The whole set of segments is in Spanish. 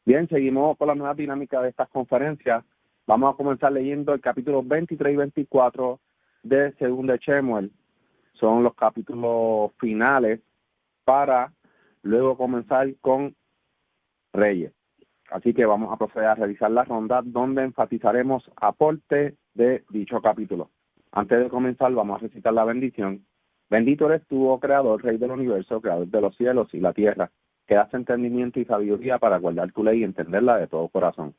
Bien, seguimos con la nueva dinámica de estas conferencias. Vamos a comenzar leyendo el capítulo 23 y 24 de Segunda de Shemuel. Son los capítulos finales para luego comenzar con Reyes. Así que vamos a proceder a realizar la ronda donde enfatizaremos aporte de dicho capítulo. Antes de comenzar, vamos a recitar la bendición. Bendito eres tú, oh Creador, Rey del universo, Creador de los cielos y la tierra, que das entendimiento y sabiduría para guardar tu ley y entenderla de todo corazón.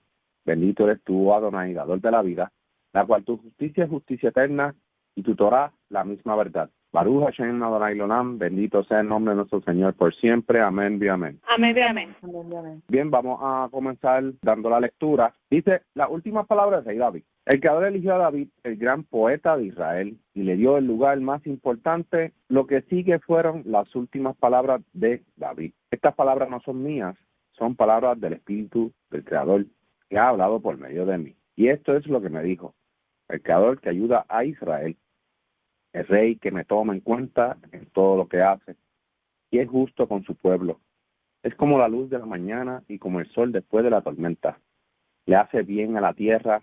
Bendito eres tú, oh Adonai, dador de la vida, la cual tu justicia es justicia eterna y tu Torah la misma verdad. Baruch Hashem Adonai Olam, bendito sea el nombre de nuestro Señor por siempre. Amén, y amén. Amén, amén. Bien, vamos a comenzar dando la lectura. Dice las últimas palabras de Rey David. El Creador eligió a David, el gran poeta de Israel, y le dio el lugar más importante. Lo que sigue fueron las últimas palabras de David. Estas palabras no son mías, son palabras del Espíritu del Creador, que ha hablado por medio de mí. Y esto es lo que me dijo. El Creador que ayuda a Israel, el Rey que me toma en cuenta en todo lo que hace, y es justo con su pueblo. Es como la luz de la mañana y como el sol después de la tormenta. Le hace bien a la tierra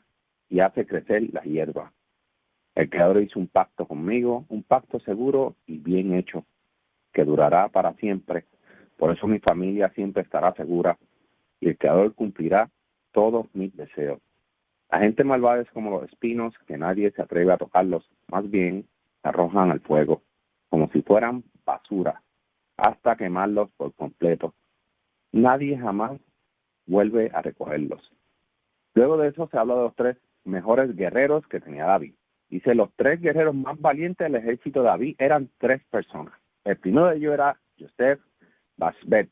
y hace crecer la hierba. El Creador hizo un pacto conmigo, un pacto seguro y bien hecho, que durará para siempre. Por eso mi familia siempre estará segura y el Creador cumplirá todos mis deseos. La gente malvada es como los espinos, que nadie se atreve a tocarlos. Más bien, se arrojan al fuego, como si fueran basura, hasta quemarlos por completo. Nadie jamás vuelve a recogerlos. Luego de eso se habla de los tres mejores guerreros que tenía David. Dice, los tres guerreros más valientes del ejército de David eran tres personas. El primero de ellos era Yosef Basbet,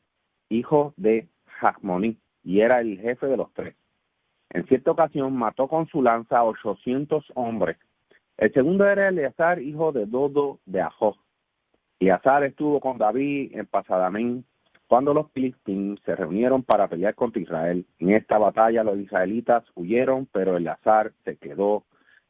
hijo de Jacmoní, y era el jefe de los tres. En cierta ocasión mató con su lanza a 800 hombres. El segundo era Eleazar, hijo de Dodo de Ajoj. Eleazar estuvo con David en Pasadamín cuando los filisteos se reunieron para pelear contra Israel. En esta batalla los israelitas huyeron, pero Eleazar se quedó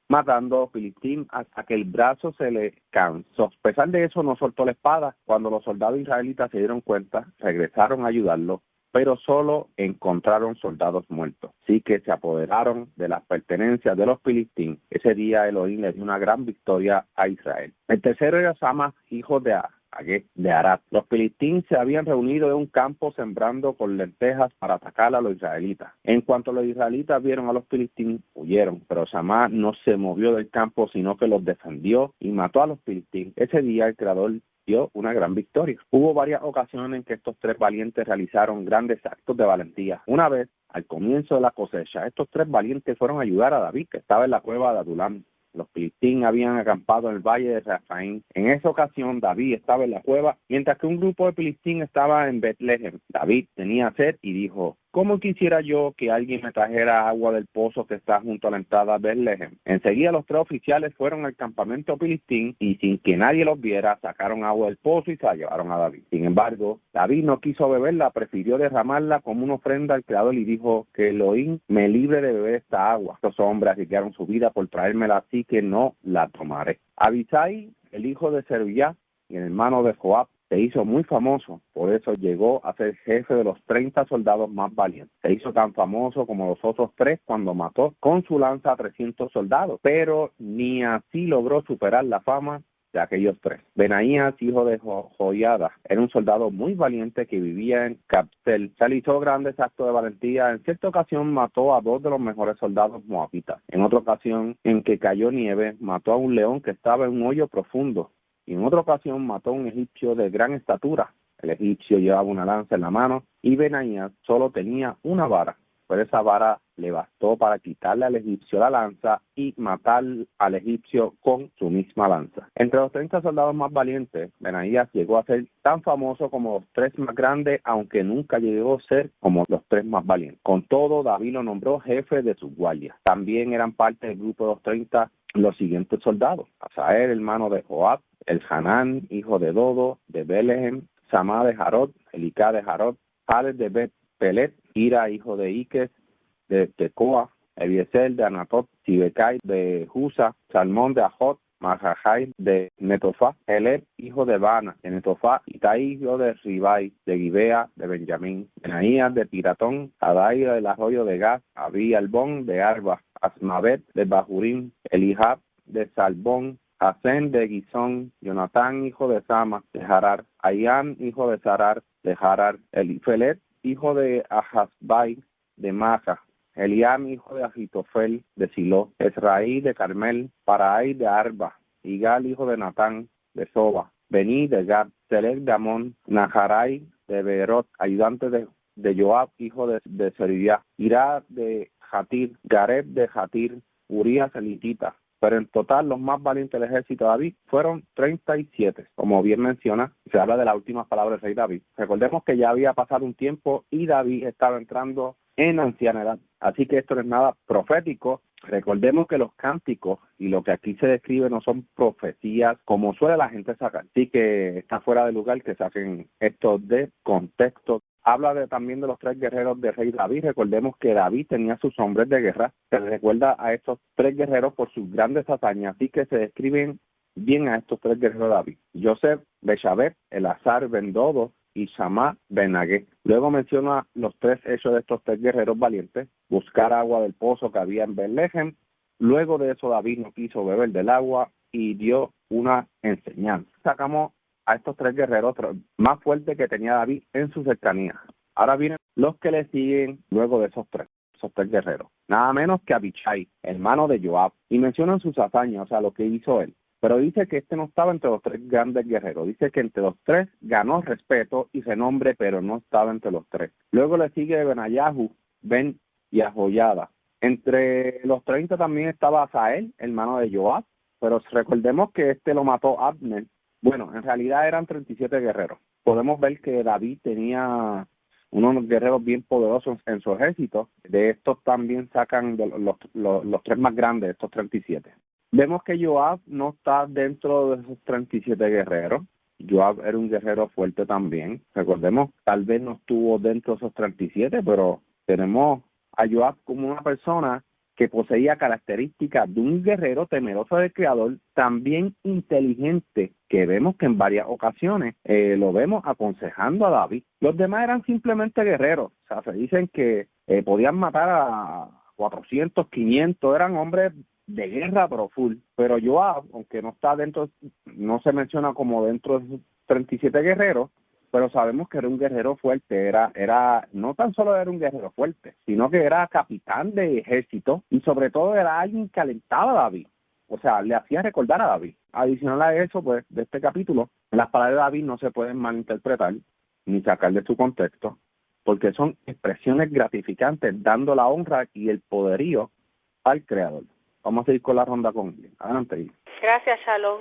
matando a los filisteos hasta que el brazo se le cansó. A pesar de eso, no soltó la espada. Cuando los soldados israelitas se dieron cuenta, regresaron a ayudarlo, pero solo encontraron soldados muertos. Así que se apoderaron de las pertenencias de los filisteos. Ese día Elohim le dio una gran victoria a Israel. El tercero era Sama, hijo de Arad. Los filisteos se habían reunido en un campo sembrando con lentejas para atacar a los israelitas. En cuanto los israelitas vieron a los filisteos, huyeron, pero Samá no se movió del campo, sino que los defendió y mató a los filisteos. Ese día el Creador dio una gran victoria. Hubo varias ocasiones en que estos tres valientes realizaron grandes actos de valentía. Una vez, al comienzo de la cosecha, estos tres valientes fueron a ayudar a David, que estaba en la cueva de Adulam. Los filisteos habían acampado en el valle de Rafaín. En esa ocasión, David estaba en la cueva, mientras que un grupo de filisteos estaba en Betlehem. David tenía sed y dijo, ¿cómo quisiera yo que alguien me trajera agua del pozo que está junto a la entrada de Betlehem? Enseguida los tres oficiales fueron al campamento filisteo y sin que nadie los viera, sacaron agua del pozo y se la llevaron a David. Sin embargo, David no quiso beberla, prefirió derramarla como una ofrenda al Creador y dijo, que Elohim me libre de beber esta agua. Estos hombres arriesgaron su vida por traérmela, así que no la tomaré. Abisai, el hijo de Zeruiah y el hermano de Joab, se hizo muy famoso, por eso llegó a ser jefe de los 30 soldados más valientes. Se hizo tan famoso como los otros tres cuando mató con su lanza a 300 soldados, pero ni así logró superar la fama de aquellos tres. Benaías, hijo de Joiada, era un soldado muy valiente que vivía en Capsel. Realizó grandes actos de valentía. En cierta ocasión mató a 2 de los mejores soldados moabitas. En otra ocasión, en que cayó nieve, mató a un león que estaba en un hoyo profundo. Y en otra ocasión mató a un egipcio de gran estatura. El egipcio llevaba una lanza en la mano y Benaías solo tenía una vara. Pero esa vara le bastó para quitarle al egipcio la lanza y matar al egipcio con su misma lanza. Entre los 30 soldados más valientes, Benaías llegó a ser tan famoso como los 3 más grandes, aunque nunca llegó a ser como los 3 más valientes. Con todo, David lo nombró jefe de sus guardias. También eran parte del grupo de los 30 los siguientes soldados: Asael, hermano de Joab, el Hanán, hijo de Dodo, de Belehem, Samá de Jarod, Elicá de Jarod, Jales de Bet-Pelet, Ira, hijo de Iques, de Tecoa, Eliezer de Anatot, Sibecai de Husa, Salmón de Ajot, Mahajai de Netofá, Heleb, hijo de Bana, de Netofá, Itai, hijo de Ribai, de Gibea, de Benjamín, Benaías de Piratón, Adai del arroyo de Gaz, Abí Albón de Arba, Asmabet de Bahurim, Elihab de Salbón, Hasén de Gizón, Jonatán, hijo de Sama, de Harar, Ayán, hijo de Sarar, de Harar, Elifelet, hijo de Ahasbai, de Maja, Eliam, hijo de Agitofel, de Silo, Esraí, de Carmel, Paraí, de Arba, Igal, hijo de Natán, de Soba, Bení, de Gad, Selec, de Amón, Naharai, de Beerot, ayudante de Joab, hijo de Seribia, Irá, de Jatir, Gareb, de Jatir, Urías, elitita. Pero en total los más valientes del ejército de David fueron 37. Como bien menciona, se habla de las últimas palabras del rey David. Recordemos que ya había pasado un tiempo y David estaba entrando en anciana edad. Así que esto no es nada profético. Recordemos que los cánticos y lo que aquí se describe no son profecías como suele la gente sacar. Así que está fuera de lugar que saquen esto de contexto. Habla también de los 3 guerreros del rey David. Recordemos que David tenía sus hombres de guerra. Se les recuerda a estos 3 guerreros por sus grandes hazañas. Así que se describen bien a estos 3 guerreros de David. Joseph, Beshabet, Elazar, Ben-Dodo y Shammah, Ben-Agé. Luego menciona los 3 hechos de estos 3 guerreros valientes. Buscar agua del pozo que había en Betlehem. Luego de eso David no quiso beber del agua y dio una enseñanza. Sacamos a estos 3 guerreros más fuertes que tenía David en su cercanía. Ahora vienen los que le siguen luego de esos tres guerreros. Nada menos que Abichai, hermano de Joab, y mencionan sus hazañas, o sea, lo que hizo él. Pero dice que este no estaba entre los 3 grandes guerreros. Dice que entre los 3 ganó respeto y renombre, pero no estaba entre los 3. Luego le sigue Benayahu, Ben y Ahoyada. Entre los 30 también estaba Asael, hermano de Joab, pero recordemos que este lo mató Abner. Bueno, en realidad eran 37 guerreros. Podemos ver que David tenía unos guerreros bien poderosos en su ejército. De estos también sacan de los 3 más grandes, estos 37. Vemos que Joab no está dentro de esos 37 guerreros. Joab era un guerrero fuerte también. Recordemos, tal vez no estuvo dentro de esos 37, pero tenemos a Joab como una persona que poseía características de un guerrero temeroso del Creador, también inteligente, que vemos que en varias ocasiones lo vemos aconsejando a David. Los demás eran simplemente guerreros, o sea, se dicen que podían matar a 400, 500, eran hombres de guerra pero full. Pero Joab, aunque no está dentro, no se menciona como dentro de esos 37 guerreros, pero sabemos que era un guerrero fuerte, era no tan solo era un guerrero fuerte, sino que era capitán de ejército y sobre todo era alguien que alentaba a David, o sea, le hacía recordar a David. Adicional a eso, pues, de este capítulo, las palabras de David no se pueden malinterpretar ni sacar de su contexto, porque son expresiones gratificantes, dando la honra y el poderío al Creador. Vamos a seguir con la ronda con él. Adelante. Gracias, Shalom.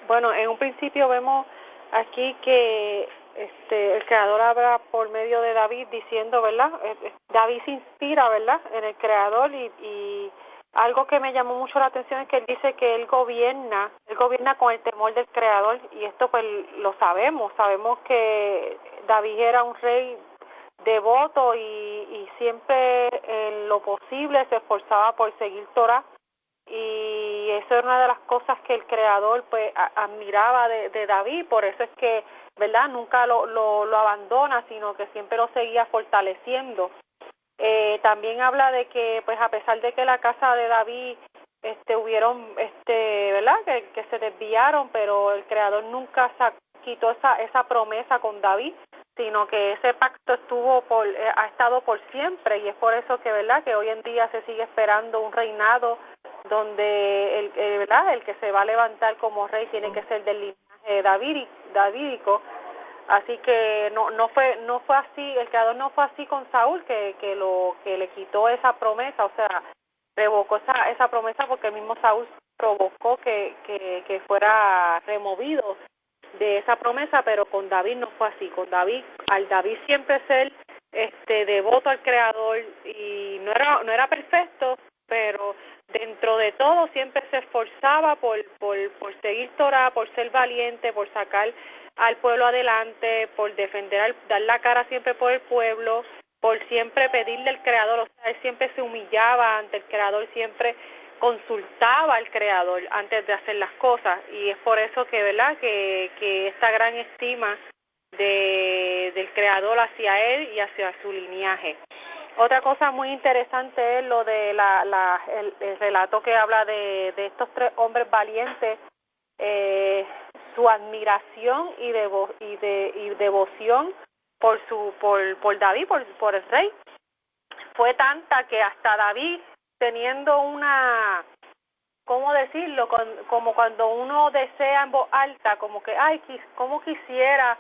Bueno, en un principio vemos aquí que el Creador habla por medio de David diciendo, ¿verdad? David se inspira, ¿verdad?, en el Creador y algo que me llamó mucho la atención es que él dice que él gobierna con el temor del Creador y esto pues lo sabemos que David era un rey devoto y siempre en lo posible se esforzaba por seguir Torah. Y eso era una de las cosas que el Creador pues admiraba de David, por eso es que, ¿verdad?, nunca lo abandona, sino que siempre lo seguía fortaleciendo. También habla de que pues a pesar de que la casa de David hubieron ¿verdad?, que se desviaron, pero el Creador nunca quitó esa promesa con David, sino que ese pacto ha estado por siempre, y es por eso que, ¿verdad?, que hoy en día se sigue esperando un reinado donde ¿verdad?, el que se va a levantar como rey tiene que ser del linaje davídico. Así que no fue así, el Creador no fue así con Saúl, que le quitó esa promesa, o sea, revocó esa promesa, porque el mismo Saúl provocó que fuera removido de esa promesa, pero con David no fue así. Con David, al David siempre ser devoto al Creador, y no era perfecto, pero dentro de todo siempre se esforzaba por seguir Torah, por ser valiente, por sacar al pueblo adelante, por defender, dar la cara siempre por el pueblo, por siempre pedirle al Creador, o sea, él siempre se humillaba ante el Creador, siempre consultaba al Creador antes de hacer las cosas, y es por eso que, ¿verdad?, que esta gran estima del Creador hacia él y hacia su linaje. Otra cosa muy interesante es lo de el relato que habla de estos 3 hombres valientes, su admiración y devoción por David, por el rey, fue tanta que hasta David, teniendo una, ¿cómo decirlo?, como cuando uno desea en voz alta, como que, ay, cómo quisiera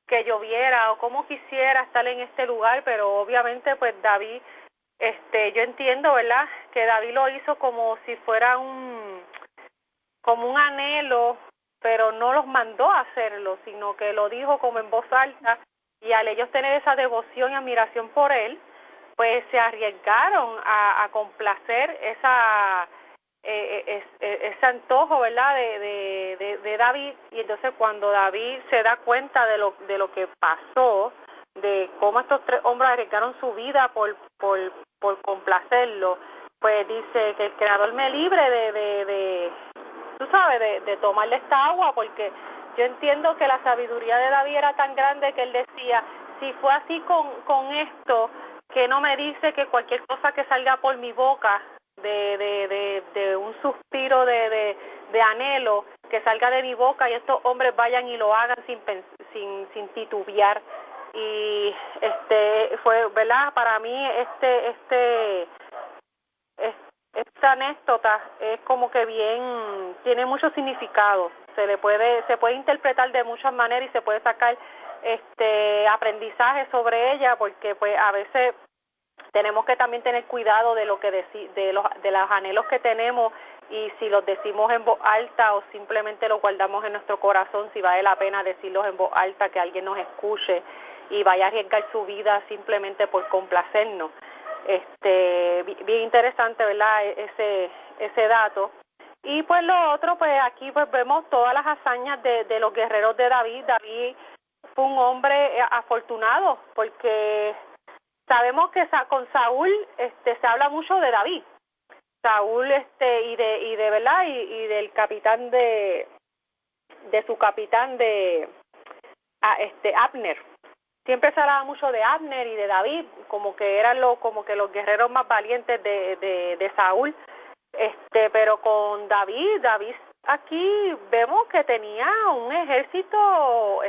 que lloviera, o cómo quisiera estar en este lugar, pero obviamente pues David, yo entiendo, ¿verdad?, que David lo hizo como si fuera como un anhelo, pero no los mandó a hacerlo, sino que lo dijo como en voz alta, y al ellos tener esa devoción y admiración por él, pues se arriesgaron a complacer ese antojo, ¿verdad?, de David. Y entonces cuando David se da cuenta de lo que pasó, de cómo estos 3 hombres arriesgaron su vida por complacerlo, pues dice que el Creador me libre tú sabes, de tomarle esta agua, porque yo entiendo que la sabiduría de David era tan grande que él decía, si fue así con esto, que no me dice que cualquier cosa que salga por mi boca, de un suspiro de anhelo, que salga de mi boca y estos hombres vayan y lo hagan sin titubear. Y fue, ¿verdad?, para mí esta anécdota es como que tiene mucho significado. Se puede interpretar de muchas maneras y se puede sacar aprendizaje sobre ella, porque pues a veces tenemos que también tener cuidado de lo que de los anhelos que tenemos, y si los decimos en voz alta o simplemente los guardamos en nuestro corazón, si vale la pena decirlos en voz alta, que alguien nos escuche y vaya a arriesgar su vida simplemente por complacernos. Bien interesante, ¿verdad?, ese dato. Y pues lo otro, pues aquí pues vemos todas las hazañas de los guerreros de David. David fue un hombre afortunado, porque sabemos que con Saúl se habla mucho de David. Saúl y de verdad y del capitán de su capitán Abner. Siempre se hablaba mucho de Abner y de David, como que eran como que los guerreros más valientes de Saúl. Pero con David aquí vemos que tenía un ejército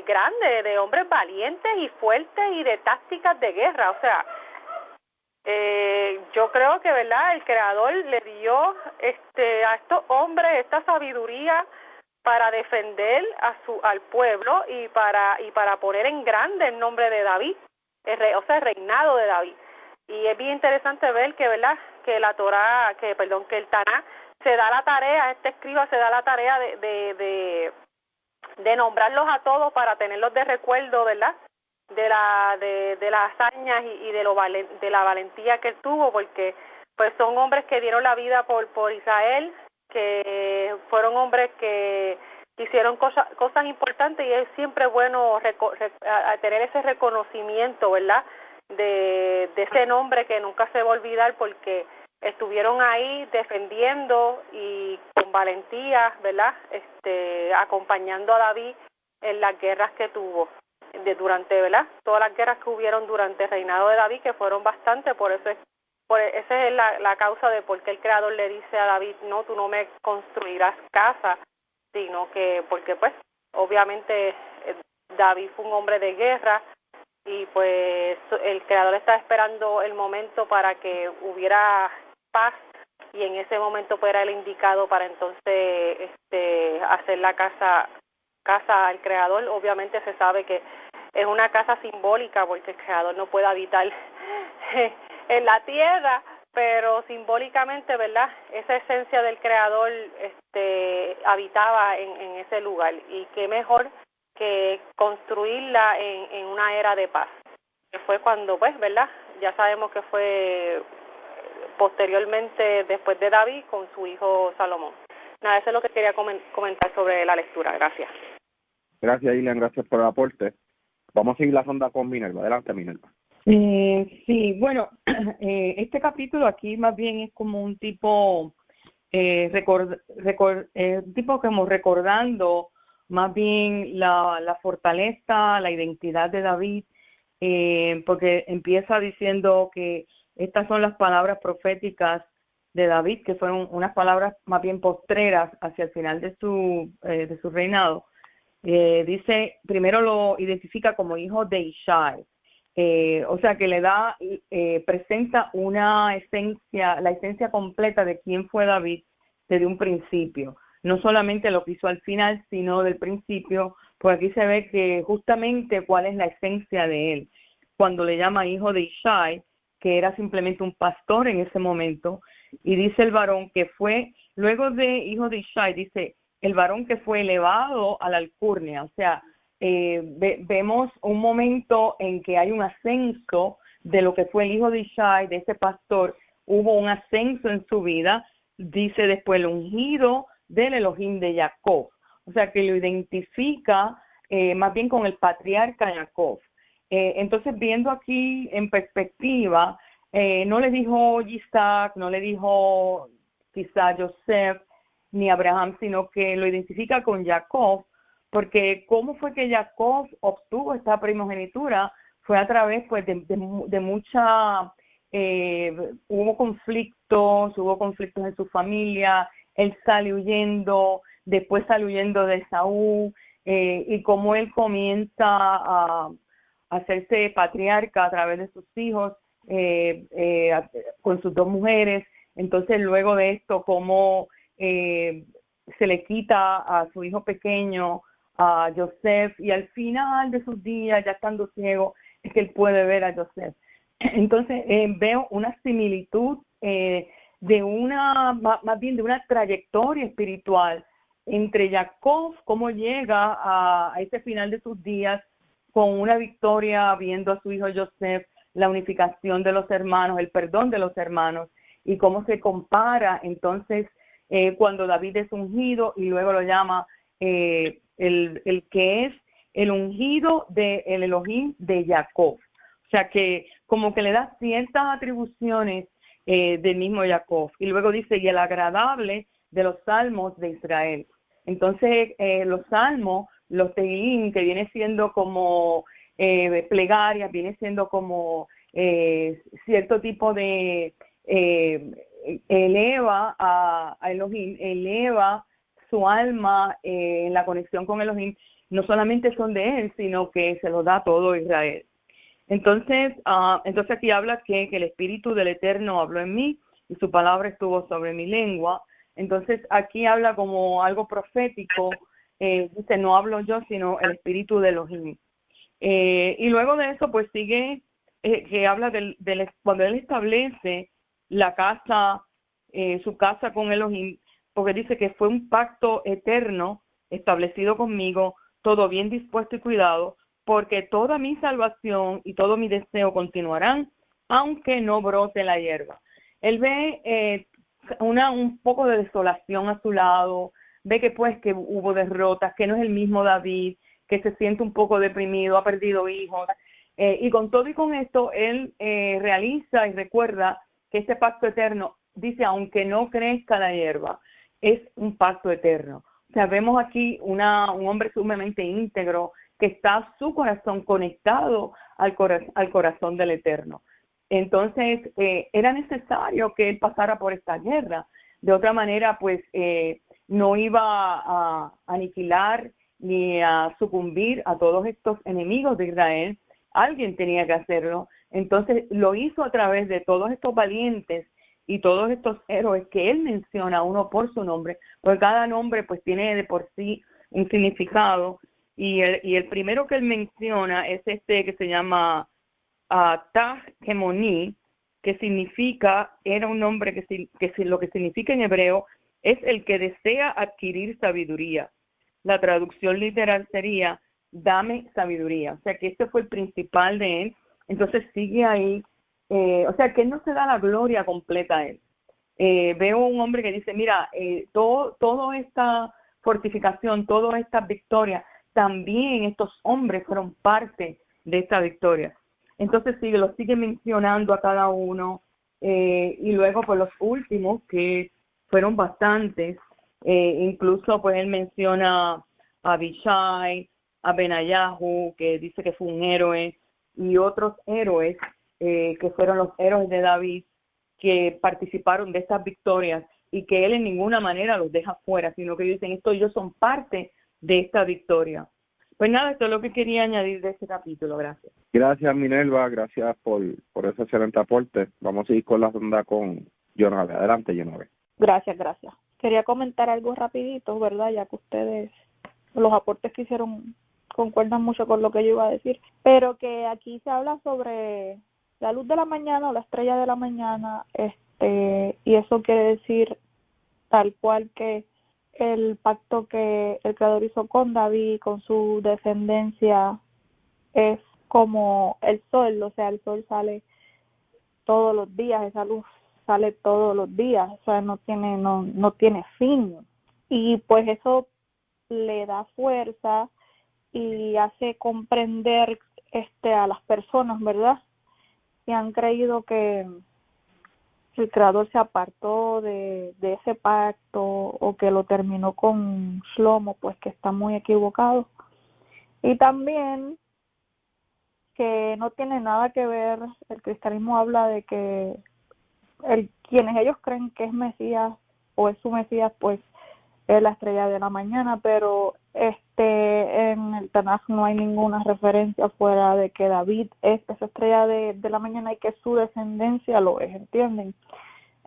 grande de hombres valientes y fuertes y de tácticas de guerra. O sea, yo creo que, ¿verdad?, el Creador le dio a estos hombres esta sabiduría para defender al pueblo y para poner en grande el nombre de David, el reinado de David. Y es bien interesante ver que, ¿verdad?, que que el Taná se da la tarea, escriba se da la tarea de nombrarlos a todos para tenerlos de recuerdo, ¿verdad?, de las hazañas y de la valentía que él tuvo, porque pues son hombres que dieron la vida por Israel, que fueron hombres que hicieron cosas importantes, y es siempre bueno tener ese reconocimiento, ¿verdad?, de ese nombre que nunca se va a olvidar, porque estuvieron ahí defendiendo y con valentía, ¿verdad?, acompañando a David en las guerras que tuvo durante, ¿verdad?, todas las guerras que hubieron durante el reinado de David, que fueron bastantes. Esa es la causa de por qué el Creador le dice a David, no, tú no me construirás casa, sino que porque pues obviamente David fue un hombre de guerra, y pues el Creador está esperando el momento para que hubiera paz, y en ese momento pues era el indicado para entonces hacer la casa al Creador. Obviamente se sabe que es una casa simbólica, porque el Creador no puede habitar en la tierra, pero simbólicamente, ¿verdad?, esa esencia del Creador habitaba en ese lugar, y qué mejor que construirla en una era de paz, que fue cuando, pues, ¿verdad?, ya sabemos que fue posteriormente después de David con su hijo Salomón. Nada, eso es lo que quería comentar sobre la lectura. Gracias. Gracias, Ilian, gracias por el aporte. Vamos a seguir la ronda con Minerva. Adelante, Minerva. Sí, bueno, este capítulo aquí más bien es como un tipo tipo como recordando más bien la fortaleza, la identidad de David, porque empieza diciendo que estas son las palabras proféticas de David, que fueron unas palabras más bien postreras hacia el final de su reinado. Dice, primero lo identifica como hijo de Ishai, o sea que le da, presenta una esencia, la esencia completa de quién fue David desde un principio, no solamente lo que hizo al final, sino del principio, pues aquí se ve que justamente cuál es la esencia de él, cuando le llama hijo de Ishai, que era simplemente un pastor en ese momento, y dice el varón que fue, luego de hijo de Ishai, dice, el varón que fue elevado a la alcurnia, o sea, vemos un momento en que hay un ascenso de lo que fue el hijo de Ishai, de ese pastor, hubo un ascenso en su vida, dice después el ungido del Elohim de Jacob, o sea que lo identifica más bien con el patriarca Jacob. Entonces viendo aquí en perspectiva, no le dijo Isaac, no le dijo quizá Joseph ni Abraham, sino que lo identifica con Jacob, porque cómo fue que Jacob obtuvo esta primogenitura fue a través pues de mucha, hubo conflictos en su familia, él sale huyendo, después sale huyendo de Saúl, y cómo él comienza a hacerse patriarca a través de sus hijos, con sus dos mujeres. Entonces luego de esto cómo se le quita a su hijo pequeño, a Joseph, y al final de sus días, ya estando ciego, es que él puede ver a Joseph. Entonces veo una similitud de una, más bien de una trayectoria espiritual entre Jacob, cómo llega a ese final de sus días con una victoria, viendo a su hijo Joseph, la unificación de los hermanos, el perdón de los hermanos, y cómo se compara entonces cuando David es ungido y luego lo llama el que es el ungido del Elohim de Jacob. O sea que como que le da ciertas atribuciones del mismo Jacob. Y luego dice, y el agradable de los salmos de Israel. Entonces los salmos, los Tehilim, que viene siendo como plegarias, viene siendo como cierto tipo de... eleva a Elohim, eleva su alma en la conexión con Elohim, no solamente son de él, sino que se lo da a todo Israel. Entonces aquí habla que el Espíritu del Eterno habló en mí y su palabra estuvo sobre mi lengua. Entonces aquí habla como algo profético, dice, no hablo yo, sino el Espíritu de Elohim. Y luego de eso, pues sigue, que habla cuando él establece la casa, su casa con Elohim, porque dice que fue un pacto eterno establecido conmigo, todo bien dispuesto y cuidado, porque toda mi salvación y todo mi deseo continuarán, aunque no brote la hierba. Él ve un poco de desolación a su lado, ve que pues que hubo derrotas, que no es el mismo David, que se siente un poco deprimido, ha perdido hijos, y con todo y con esto, él realiza y recuerda que este pacto eterno, dice, aunque no crezca la hierba, es un pacto eterno. O sea, vemos aquí un hombre sumamente íntegro, que está su corazón conectado al corazón del Eterno. Entonces, era necesario que él pasara por esta guerra. De otra manera, pues, no iba a aniquilar ni a sucumbir a todos estos enemigos de Israel. Alguien tenía que hacerlo. Entonces lo hizo a través de todos estos valientes y todos estos héroes que él menciona, uno por su nombre, porque cada nombre pues tiene de por sí un significado, y el primero que él menciona es este que se llama Tah Kemoni, que significa, era un nombre que lo que significa en hebreo es el que desea adquirir sabiduría. La traducción literal sería, dame sabiduría. O sea que este fue el principal de él. Entonces sigue ahí, o sea que él no se da la gloria completa a él. Veo un hombre que dice, mira, toda esta fortificación, toda esta victoria, también estos hombres fueron parte de esta victoria. Entonces lo sigue mencionando a cada uno, y luego por los últimos, que fueron bastantes. Incluso pues él menciona a Abishai, a Benayahu, que dice que fue un héroe, y otros héroes que fueron los héroes de David, que participaron de estas victorias y que él en ninguna manera los deja fuera, sino que dicen, ellos son parte de esta victoria. Pues nada, esto es lo que quería añadir de este capítulo. Gracias. Gracias, Minerva. Gracias por ese excelente aporte. Vamos a ir con la ronda con Jonave. Adelante, Jonave. Gracias. Quería comentar algo rapidito, ¿verdad? Ya que ustedes, los aportes que hicieron concuerdan mucho con lo que yo iba a decir, pero que aquí se habla sobre la luz de la mañana o la estrella de la mañana, y eso quiere decir tal cual que el pacto que el Creador hizo con David, con su descendencia, es como el sol, o sea, el sol sale todos los días, esa luz sale todos los días, o sea, no tiene fin, y pues eso le da fuerza y hace comprender a las personas, ¿verdad?, que han creído que el Creador se apartó de ese pacto o que lo terminó con Shlomo, pues que está muy equivocado. Y también que no tiene nada que ver, el cristianismo habla de que quienes ellos creen que es Mesías o es su Mesías, pues es la estrella de la mañana, pero en el Tanaj no hay ninguna referencia fuera de que David es esa estrella de la mañana y que su descendencia lo es, ¿entienden?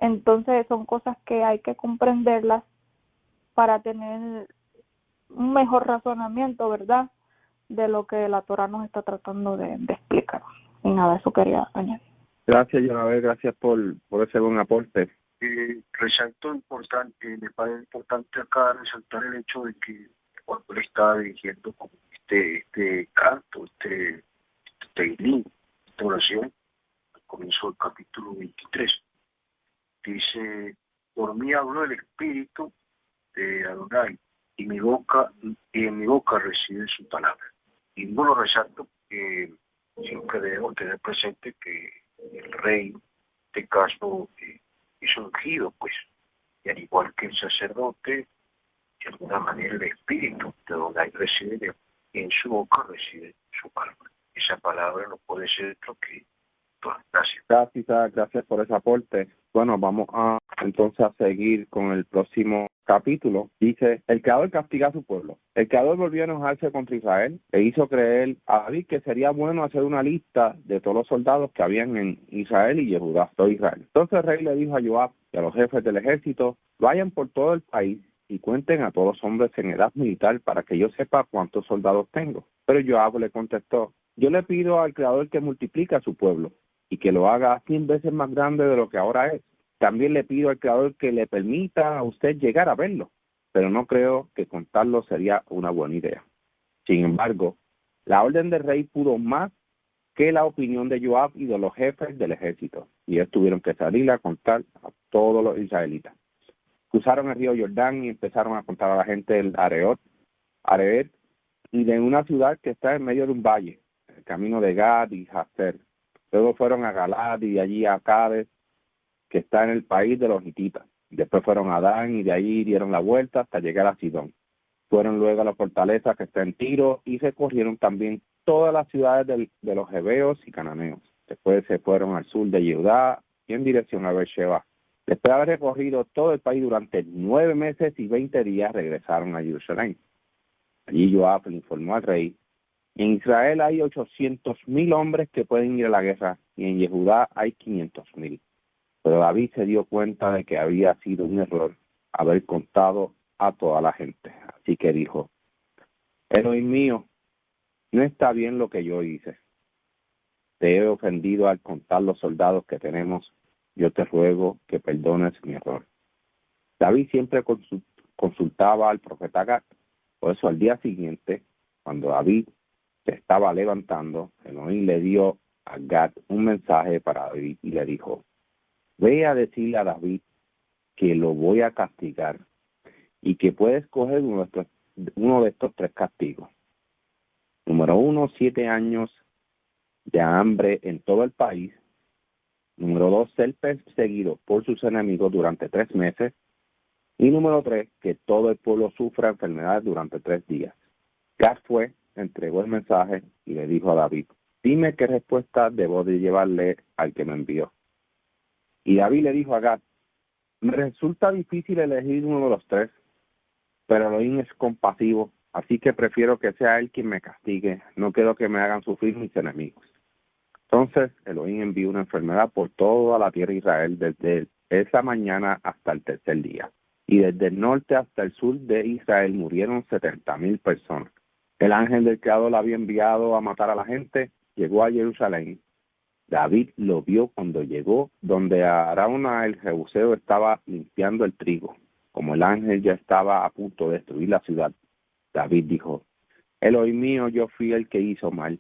Entonces son cosas que hay que comprenderlas para tener un mejor razonamiento, ¿verdad?, de lo que la Torah nos está tratando de explicar. Y nada, eso quería añadir. Gracias, Jonabel, gracias por ese buen aporte. Resalto importante, me parece importante acá resaltar el hecho de que cuando él estaba dirigiendo como este canto, teilín, esta oración, al comienzo del capítulo 23, dice, por mí habló el Espíritu de Adonai, y en mi boca recibe su palabra. Y no lo resalto porque siempre debemos tener presente que el rey, en este caso, es ungido, pues, y al igual que el sacerdote, de alguna manera el Espíritu de Adonai recibe, en su boca recibe su palabra. Esa palabra no puede ser otro que todas. Gracias. Gracias por ese aporte. Bueno, vamos entonces a seguir con el próximo capítulo. Dice, el Creador castiga a su pueblo. El Creador volvió a enojarse contra Israel e hizo creer a David que sería bueno hacer una lista de todos los soldados que habían en Israel y Yehudá, todo Israel. Entonces el rey le dijo a Joab y a los jefes del ejército, vayan por todo el país y cuenten a todos los hombres en edad militar para que yo sepa cuántos soldados tengo. Pero Joab le contestó, yo le pido al Creador que multiplique a su pueblo y que lo haga 100 veces más grande de lo que ahora es. También le pido al Creador que le permita a usted llegar a verlo, pero no creo que contarlo sería una buena idea. Sin embargo, la orden del rey pudo más que la opinión de Joab y de los jefes del ejército, y ellos tuvieron que salir a contar a todos los israelitas. Cruzaron el río Jordán y empezaron a contar a la gente del Areot, y de una ciudad que está en medio de un valle, el camino de Gad y Jazer. Luego fueron a Galad y de allí a Cades, que está en el país de los hititas. Después fueron a Dan y de allí dieron la vuelta hasta llegar a Sidón. Fueron luego a la fortaleza que está en Tiro y recorrieron también todas las ciudades de los heveos y cananeos. Después se fueron al sur de Judá y en dirección a Beersheba. Después de haber recorrido todo el país durante 9 meses y 20 días, regresaron a Jerusalén. Allí Joab le informó al rey, en Israel hay 800,000 hombres que pueden ir a la guerra y en Yehudá hay 500,000. Pero David se dio cuenta de que había sido un error haber contado a toda la gente. Así que dijo, Elohim mío, no está bien lo que yo hice. Te he ofendido al contar los soldados que tenemos. Yo te ruego que perdones mi error. David siempre consultaba al profeta Gad. Por eso al día siguiente, cuando David se estaba levantando, Elohim le dio a Gad un mensaje para David y le dijo, ve a decirle a David que lo voy a castigar y que puede escoger uno de estos 3 castigos. Número 1, 7 años de hambre en todo el país. Número 2, ser perseguido por sus enemigos durante 3 meses. Y número 3, que todo el pueblo sufra enfermedad durante 3 días. Gad fue, entregó el mensaje y le dijo a David, dime qué respuesta debo de llevarle al que me envió. Y David le dijo a Gad, me resulta difícil elegir uno de los 3, pero Elohim es compasivo, así que prefiero que sea él quien me castigue, no quiero que me hagan sufrir mis enemigos. Entonces Elohim envió una enfermedad por toda la tierra de Israel desde esa mañana hasta el tercer día. Y desde el norte hasta el sur de Israel murieron 70,000 personas. El ángel del Creador la había enviado a matar a la gente, llegó a Jerusalén. David lo vio cuando llegó, donde Arauna el Jebuseo estaba limpiando el trigo. Como el ángel ya estaba a punto de destruir la ciudad, David dijo, Elohim mío, yo fui el que hizo mal.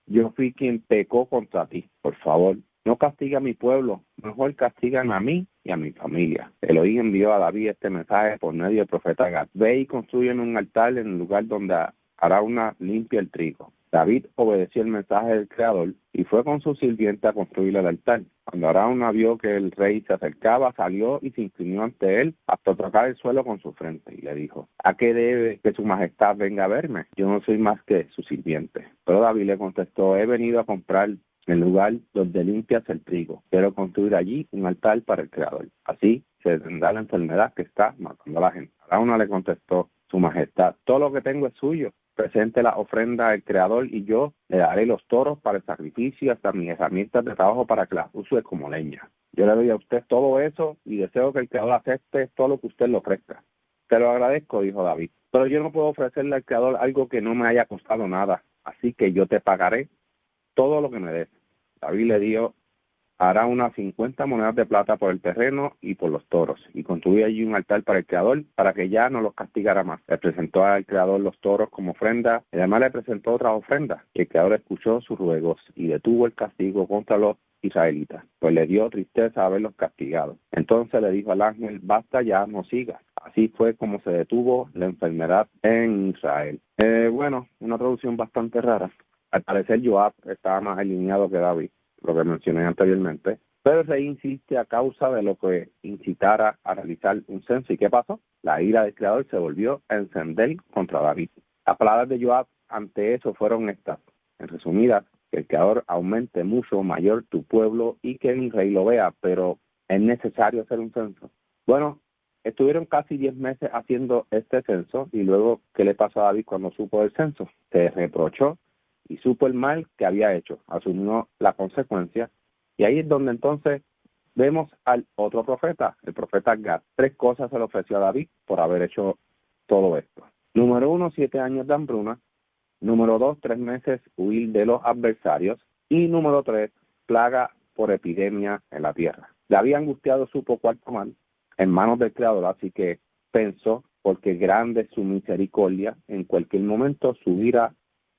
Yo fui quien pecó contra ti. Por favor, no castiga a mi pueblo, mejor castigan a mí y a mi familia. Elohim envió a David este mensaje por medio del profeta Gad. Ve y construyen un altar en el lugar donde Arauna limpia el trigo. David obedeció el mensaje del Creador y fue con su sirviente a construir el altar. Cuando Arauna vio que el rey se acercaba, salió y se inclinó ante él hasta tocar el suelo con su frente y le dijo, ¿a qué debe que su majestad venga a verme? Yo no soy más que su sirviente. Pero David le contestó, he venido a comprar el lugar donde limpias el trigo. Quiero construir allí un altar para el Creador. Así se detendrá la enfermedad que está matando a la gente. Arauna le contestó, su majestad, todo lo que tengo es suyo. Presente la ofrenda al Creador y yo le daré los toros para el sacrificio y hasta mis herramientas de trabajo para que las use como leña. Yo le doy a usted todo eso y deseo que el Creador acepte todo lo que usted le ofrezca. Te lo agradezco, dijo David, pero yo no puedo ofrecerle al Creador algo que no me haya costado nada, así que yo te pagaré todo lo que me des. David le dio, hará unas 50 monedas de plata por el terreno y por los toros, y construyó allí un altar para el Creador, para que ya no los castigara más. Le presentó al Creador los toros como ofrenda, y además le presentó otras ofrendas, y el Creador escuchó sus ruegos, y detuvo el castigo contra los israelitas, pues le dio tristeza haberlos castigado. Entonces le dijo al ángel, basta ya, no sigas. Así fue como se detuvo la enfermedad en Israel. Bueno, una traducción bastante rara. Al parecer Joab estaba más alineado que David, lo que mencioné anteriormente, pero el rey insiste a causa de lo que incitara a realizar un censo. ¿Y qué pasó? La ira del Creador se volvió a encender contra David. Las palabras de Joab ante eso fueron estas, en resumidas, que el Creador aumente mucho mayor tu pueblo y que el rey lo vea, pero es necesario hacer un censo. Bueno, estuvieron casi 10 meses haciendo este censo y luego, ¿qué le pasó a David cuando supo del censo? Se reprochó y supo el mal que había hecho, asumió la consecuencia, y ahí es donde entonces vemos al otro profeta, el profeta Gad. 3 cosas se le ofreció a David por haber hecho todo esto. Número 1, 7 años de hambruna. Número 2, 3 meses huir de los adversarios. Y número 3, plaga por epidemia en la tierra. David angustiado supo cuarto mal en manos del Creador, así que pensó, porque grande es su misericordia, en cualquier momento su ira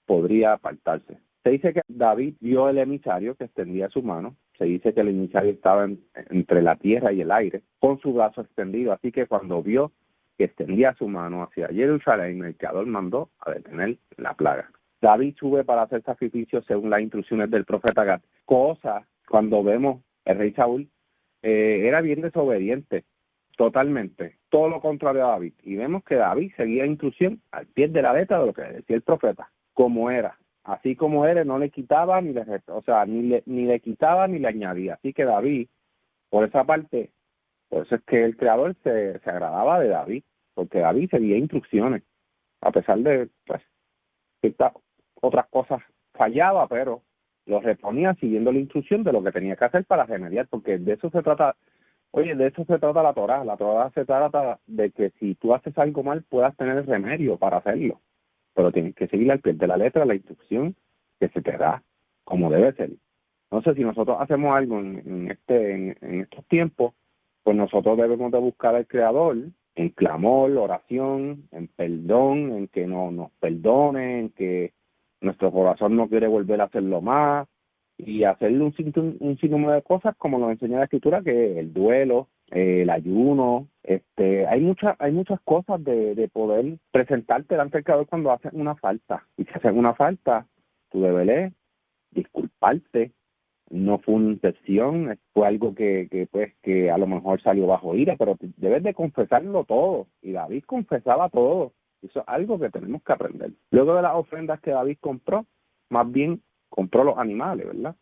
podría apartarse. Se dice que David vio el emisario que extendía su mano. Se dice que el emisario estaba entre la tierra y el aire, con su brazo extendido. Así que cuando vio que extendía su mano hacia Jerusalén, el Creador mandó a detener la plaga. David sube para hacer sacrificios según las instrucciones del profeta Gad. Cosa, cuando vemos el rey Saúl, era bien desobediente, totalmente. Todo lo contrario a David. Y vemos que David seguía instrucción al pie de la letra de lo que decía el profeta. Como era, así como era, no le quitaba ni le restaba, o sea, ni le quitaba ni le añadía. Así que David, por esa parte, por eso es que el Creador se agradaba de David, porque David seguía instrucciones, a pesar de, pues, ciertas otras cosas fallaba, pero lo reponía siguiendo la instrucción de lo que tenía que hacer para remediar, porque de eso se trata. Oye, de eso se trata la Torá. La Torá se trata de que si tú haces algo mal, puedas tener remedio para hacerlo, pero tienes que seguir al pie de la letra la instrucción que se te da, como debe ser. Entonces, si nosotros hacemos algo en estos tiempos, pues nosotros debemos de buscar al Creador en clamor, oración, en perdón, en que nos perdone, en que nuestro corazón no quiere volver a hacerlo más, y hacerle un sinnúmero de cosas como nos enseña la Escritura, que el duelo, el ayuno, hay muchas cosas de poder presentarte delante del Creador cuando hacen una falta. Y si hacen una falta, tú debes disculparte, no fue una intención, fue algo que a lo mejor salió bajo ira, pero debes de confesarlo todo, y David confesaba todo. Eso es algo que tenemos que aprender. Luego de las ofrendas que David compró, más bien compró los animales, ¿verdad?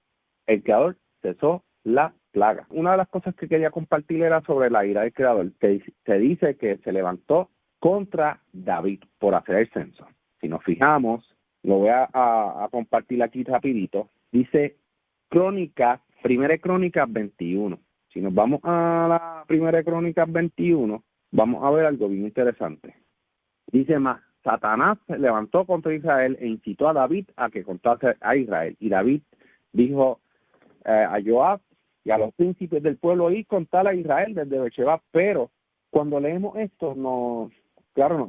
El Creador cesó la plaga. Una de las cosas que quería compartir era sobre la ira del Creador. Se dice que se levantó contra David por hacer el censo. Si nos fijamos, lo voy a compartir aquí rapidito. Dice Primera Crónicas 21. Si nos vamos a la Primera Crónicas 21, vamos a ver algo bien interesante. Dice más, Satanás se levantó contra Israel e incitó a David a que contase a Israel. Y David dijo a Joab y a los príncipes del pueblo ir contar a Israel desde Beersheba. Pero cuando leemos esto, nos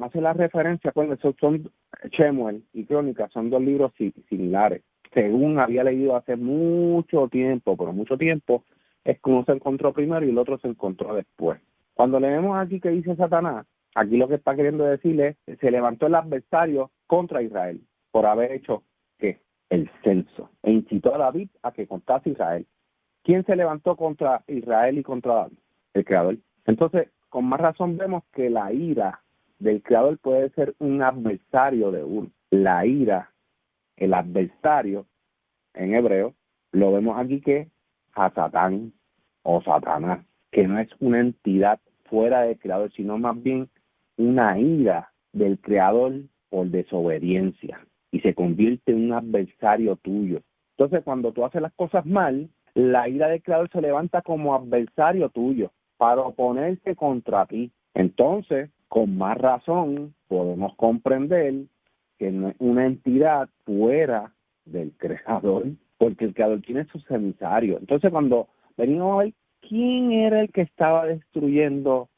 hace la referencia, pues son Shemuel y Crónicas, son dos libros similares. Según había leído hace mucho tiempo, pero mucho tiempo, es que uno se encontró primero y el otro se encontró después. Cuando leemos aquí que dice Satanás, aquí lo que está queriendo decir es, se levantó el adversario contra Israel por haber hecho, ¿qué? El censo. E incitó a David a que contase a Israel. ¿Quién se levantó contra Israel y contra David? El Creador. Entonces, con más razón vemos que la ira del Creador puede ser un adversario de uno. La ira, el adversario, en hebreo, lo vemos aquí que Hasatán o Satanás, que no es una entidad fuera del Creador, sino más bien una ira del Creador por desobediencia y se convierte en un adversario tuyo. Entonces, cuando tú haces las cosas mal, la ira del Creador se levanta como adversario tuyo para oponerse contra ti. Entonces, con más razón, podemos comprender que no es una entidad fuera del Creador, porque el Creador tiene sus emisarios. Entonces, cuando venimos a ver quién era el que estaba destruyendo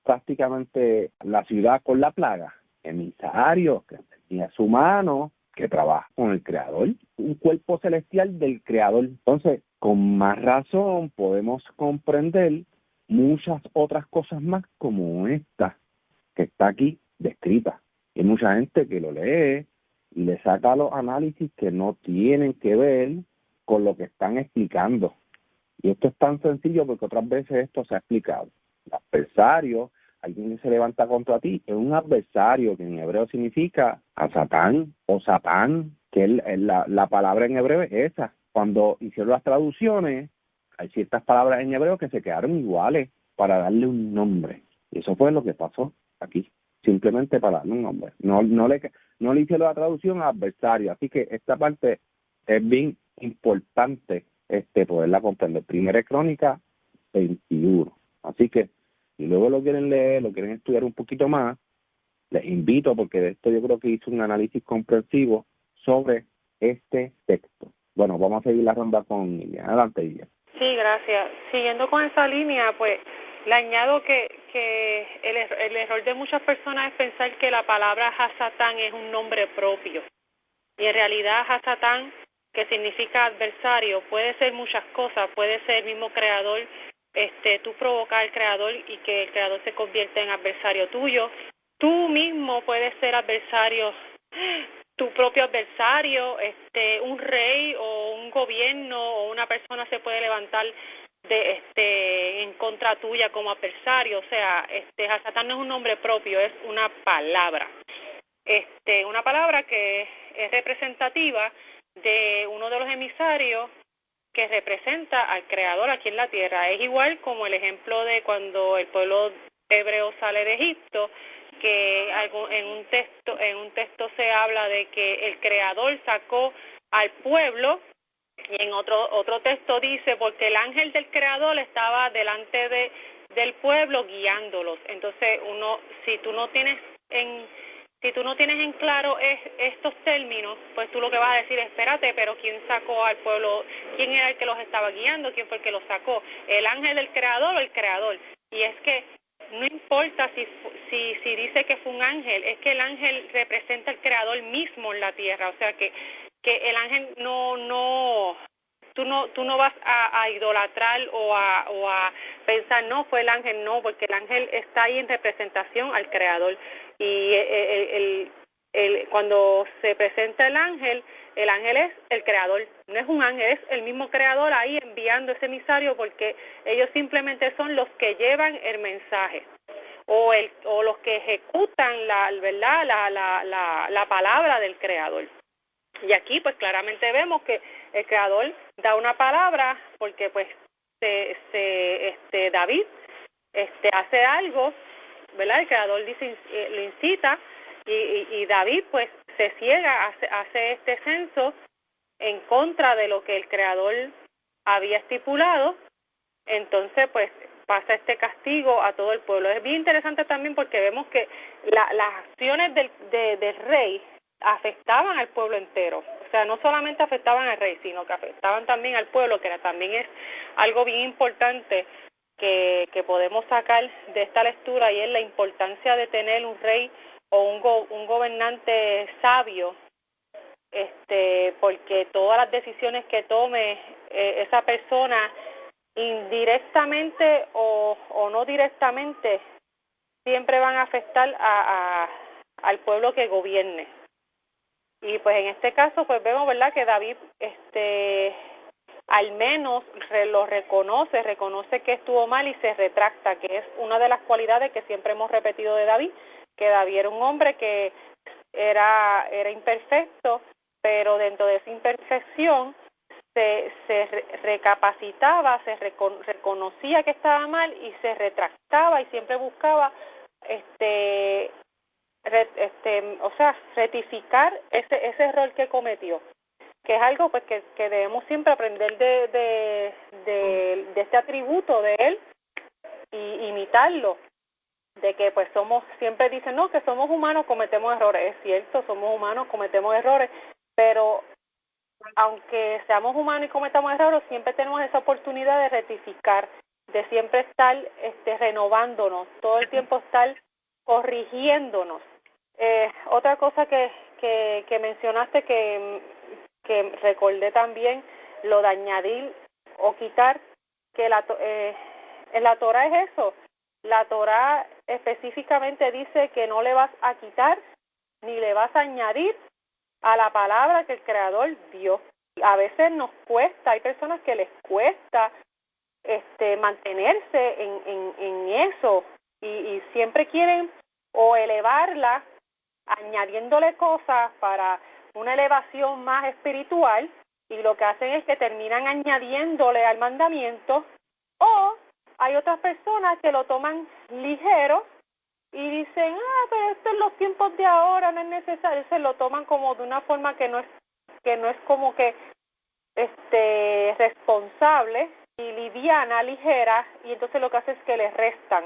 prácticamente la ciudad con la plaga, emisario, que tenía su mano, que trabaja con el Creador, un cuerpo celestial del Creador. Entonces, con más razón podemos comprender muchas otras cosas más como esta que está aquí descrita. Hay mucha gente que lo lee y le saca los análisis que no tienen que ver con lo que están explicando. Y esto es tan sencillo porque otras veces esto se ha explicado. El adversario, alguien que se levanta contra ti, es un adversario que en hebreo significa a Satán o Satán, que la palabra en hebreo es esa. Cuando hicieron las traducciones, hay ciertas palabras en hebreo que se quedaron iguales para darle un nombre. Y eso fue lo que pasó aquí, simplemente para darle un nombre. No le hicieron la traducción a adversario. Así que esta parte es bien importante poderla comprender. Primera Crónica 21. Así que si luego lo quieren leer, lo quieren estudiar un poquito más, les invito, porque de esto yo creo que hice un análisis comprensivo sobre este texto. Bueno, vamos a seguir la ronda con Lilian. Adelante, Lilian. Sí, gracias. Siguiendo con esa línea, pues le añado que el error de muchas personas es pensar que la palabra Hasatán es un nombre propio. Y en realidad Hasatán, que significa adversario, puede ser muchas cosas. Puede ser el mismo creador, tú provocar al creador y que el creador se convierta en adversario tuyo. Tú mismo puedes ser adversario, tu propio adversario, un rey o un gobierno o una persona se puede levantar en contra tuya como adversario. O sea, Hasatán no es un nombre propio, es una palabra. Una palabra que es representativa de uno de los emisarios que representa al Creador aquí en la tierra. Es igual como el ejemplo de cuando el pueblo hebreo sale de Egipto, que en un texto se habla de que el Creador sacó al pueblo, y en otro texto dice porque el ángel del Creador estaba delante del pueblo guiándolos. Entonces si tú no tienes en claro estos términos, pues tú lo que vas a decir es, espérate, pero ¿quién sacó al pueblo? ¿Quién era el que los estaba guiando? ¿Quién fue el que los sacó? ¿El ángel del Creador o el Creador? Y es que no importa si dice que fue un ángel, es que el ángel representa al Creador mismo en la tierra. O sea que el ángel tú no vas a idolatrar o a pensar, no, fue el ángel, no, porque el ángel está ahí en representación al Creador. Y cuando se presenta el ángel es el creador, no es un ángel, es el mismo creador ahí enviando ese emisario, porque ellos simplemente son los que llevan el mensaje o los que ejecutan la palabra del creador. Y aquí pues claramente vemos que el creador da una palabra porque pues David hace algo, ¿verdad? El creador dice, lo incita, y David pues se ciega, hace este censo en contra de lo que el creador había estipulado. Entonces pues pasa este castigo a todo el pueblo. Es bien interesante también porque vemos que las acciones del rey afectaban al pueblo entero. O sea, no solamente afectaban al rey, sino que afectaban también al pueblo, que también es algo bien importante que podemos sacar de esta lectura, y es la importancia de tener un rey o un gobernante sabio, porque todas las decisiones que tome esa persona, indirectamente o no directamente, siempre van a afectar al pueblo que gobierne. Y pues en este caso pues vemos, ¿verdad?, que David al menos lo reconoce que estuvo mal y se retracta, que es una de las cualidades que siempre hemos repetido de David, que David era un hombre que era imperfecto, pero dentro de esa imperfección se recapacitaba, reconocía que estaba mal y se retractaba, y siempre buscaba rectificar ese error que cometió, que es algo pues que debemos siempre aprender de este atributo de él y imitarlo, de que pues siempre dicen, no, que somos humanos, cometemos errores. Es cierto, somos humanos, cometemos errores, pero aunque seamos humanos y cometamos errores, siempre tenemos esa oportunidad de rectificar, de siempre estar renovándonos, todo el tiempo estar corrigiéndonos. Otra cosa que mencionaste que recordé también, lo de añadir o quitar, que en la Torah es eso. La Torah específicamente dice que no le vas a quitar ni le vas a añadir a la palabra que el Creador dio. A veces nos cuesta, hay personas que les cuesta mantenerse en eso, y siempre quieren o elevarla añadiéndole cosas para una elevación más espiritual, y lo que hacen es que terminan añadiéndole al mandamiento, o hay otras personas que lo toman ligero y dicen, pero esto en los tiempos de ahora no es necesario, se lo toman como de una forma que no es como que responsable y liviana, ligera, y entonces lo que hace es que le restan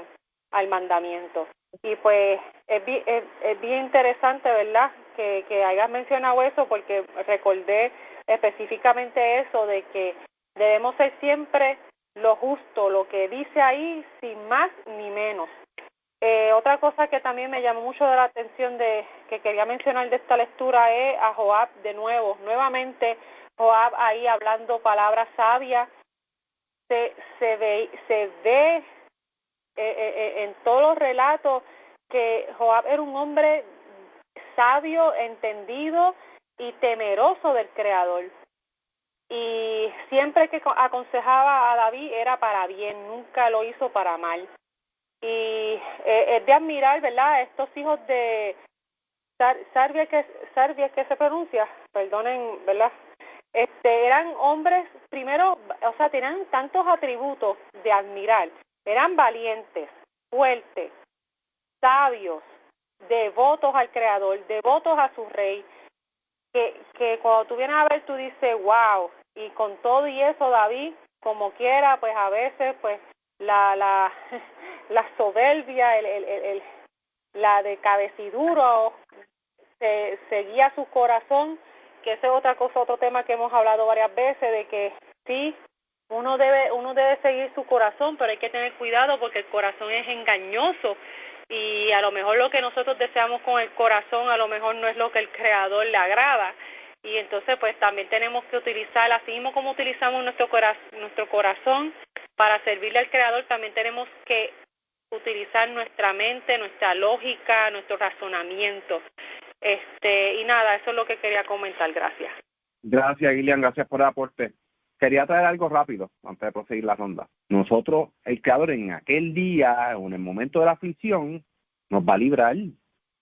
al mandamiento. Y pues es bien interesante, ¿verdad?, que hayas mencionado eso, porque recordé específicamente eso, de que debemos ser siempre lo justo, lo que dice ahí, sin más ni menos. Otra cosa que también me llamó mucho de la atención, que quería mencionar de esta lectura, es a Joab nuevamente Joab ahí hablando palabras sabias. Se ve en todos los relatos que Joab era un hombre sabio, entendido y temeroso del Creador. Y siempre que aconsejaba a David era para bien, nunca lo hizo para mal. Y es de admirar, ¿verdad?, estos hijos de Sarvia, que se pronuncia, perdonen, ¿verdad? Eran hombres, primero, o sea, tenían tantos atributos de admirar. Eran valientes, fuertes, sabios, devotos al Creador, devotos a su rey, que cuando tú vienes a ver, tú dices, wow. Y con todo y eso, David, como quiera, pues a veces, pues la soberbia, la de cabeciduro, seguía su corazón, que esa es otra cosa, otro tema que hemos hablado varias veces, de que sí, uno debe seguir su corazón, pero hay que tener cuidado porque el corazón es engañoso, y a lo mejor lo que nosotros deseamos con el corazón a lo mejor no es lo que el Creador le agrada. Y entonces pues también tenemos que utilizar, así mismo como utilizamos nuestro corazón para servirle al Creador, también tenemos que utilizar nuestra mente, nuestra lógica, nuestro razonamiento. Y nada, eso es lo que quería comentar. Gracias. Gracias, Gillian, gracias por el aporte. Quería traer algo rápido antes de proseguir la ronda. Nosotros, el Creador en aquel día, o en el momento de la aflicción, nos va a librar.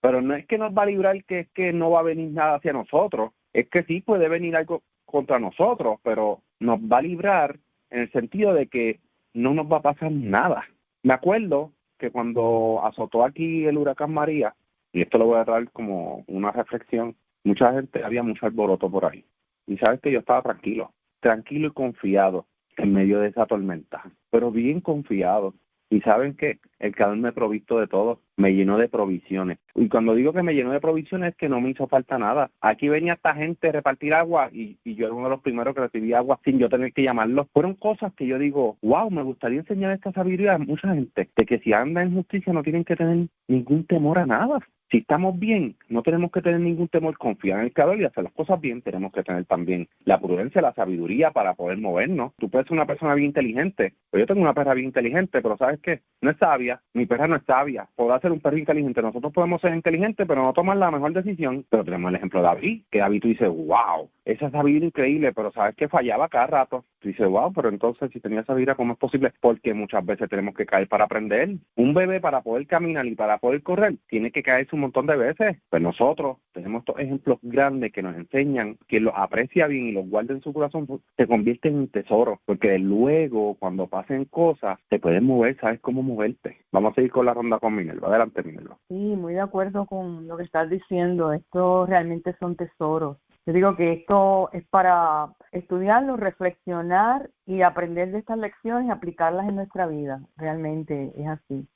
Pero no es que nos va a librar que es que no va a venir nada hacia nosotros. Es que sí puede venir algo contra nosotros, pero nos va a librar en el sentido de que no nos va a pasar nada. Me acuerdo que cuando azotó aquí el huracán María, y esto lo voy a traer como una reflexión, mucha gente, había mucho alboroto por ahí. Y sabes que yo estaba tranquilo y confiado en medio de esa tormenta, pero bien confiado. Y saben que el Creador me ha provisto de todo, me llenó de provisiones. Y cuando digo que me llenó de provisiones es que no me hizo falta nada. Aquí venía esta gente a repartir agua y yo era uno de los primeros que recibí agua sin yo tener que llamarlos. Fueron cosas que yo digo, wow, me gustaría enseñar esta sabiduría a mucha gente, de que si anda en justicia no tienen que tener ningún temor a nada. Si estamos bien, no tenemos que tener ningún temor, confiar en el Creador y hacer las cosas bien. Tenemos que tener también la prudencia, la sabiduría para poder movernos. Tú puedes ser una persona bien inteligente, pero yo tengo una perra bien inteligente, pero ¿sabes qué? No es sabia, mi perra no es sabia. Podrá ser un perro inteligente, nosotros podemos ser inteligentes, pero no tomar la mejor decisión. Pero tenemos el ejemplo de David, que David tú dices, wow, esa sabiduría increíble, pero ¿sabes qué? Fallaba cada rato. Tú dices, wow, pero entonces si tenía sabiduría, ¿cómo es posible? Porque muchas veces tenemos que caer para aprender. Un bebé para poder caminar y para poder correr, tiene que caerse un montón de veces. Pues nosotros tenemos estos ejemplos grandes que nos enseñan, que los aprecia bien y los guarda en su corazón, se convierten en tesoros, porque luego cuando pasen cosas, te puedes mover, sabes cómo moverte. Vamos a seguir con la ronda con Minerva. Adelante, Minerva. Sí, muy de acuerdo con lo que estás diciendo. Estos realmente son tesoros. Yo digo que esto es para estudiarlo, reflexionar y aprender de estas lecciones y aplicarlas en nuestra vida. Realmente es así.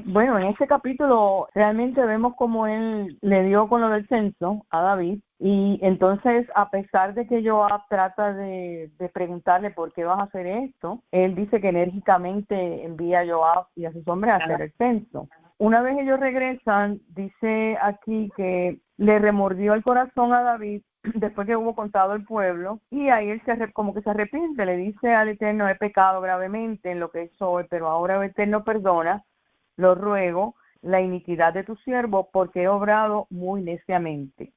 Bueno, en este capítulo realmente vemos cómo él le dio con lo del censo a David. Y entonces, a pesar de que Joab trata de preguntarle por qué vas a hacer esto, él dice que enérgicamente envía a Joab y a sus hombres a hacer el censo. Una vez ellos regresan, dice aquí que le remordió el corazón a David después que hubo contado el pueblo, y ahí él como que se arrepiente, le dice al Eterno, he pecado gravemente en lo que soy, pero ahora el Eterno perdona, lo ruego, la iniquidad de tu siervo, porque he obrado muy neciamente.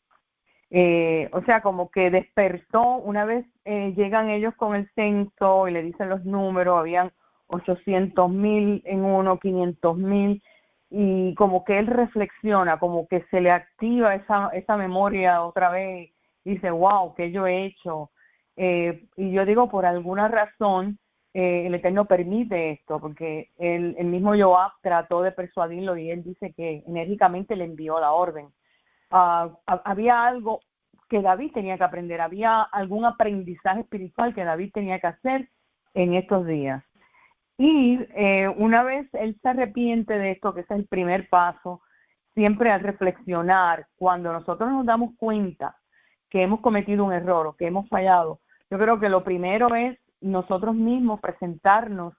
O sea, como que despertó, una vez llegan ellos con el censo y le dicen los números, habían 800,000 en uno, 500,000, y como que él reflexiona, como que se le activa esa memoria otra vez, y dice, wow, ¿qué yo he hecho? Y yo digo, por alguna razón, el Eterno permite esto, porque el mismo Joab trató de persuadirlo y él dice que enérgicamente le envió la orden. Había algo que David tenía que aprender, había algún aprendizaje espiritual que David tenía que hacer en estos días. Y una vez él se arrepiente de esto, que ese es el primer paso, siempre al reflexionar, cuando nosotros nos damos cuenta que hemos cometido un error o que hemos fallado, yo creo que lo primero es nosotros mismos presentarnos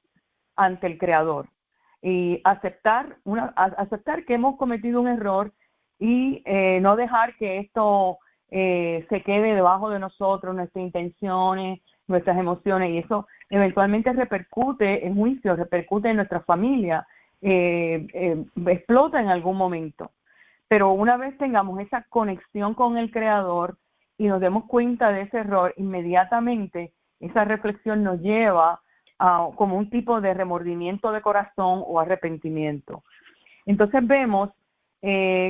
ante el Creador y aceptar que hemos cometido un error y no dejar que esto se quede debajo de nosotros, nuestras intenciones, nuestras emociones, y eso eventualmente repercute en juicio, repercute en nuestra familia, explota en algún momento. Pero una vez tengamos esa conexión con el Creador y nos demos cuenta de ese error, inmediatamente esa reflexión nos lleva a como un tipo de remordimiento de corazón o arrepentimiento. Entonces vemos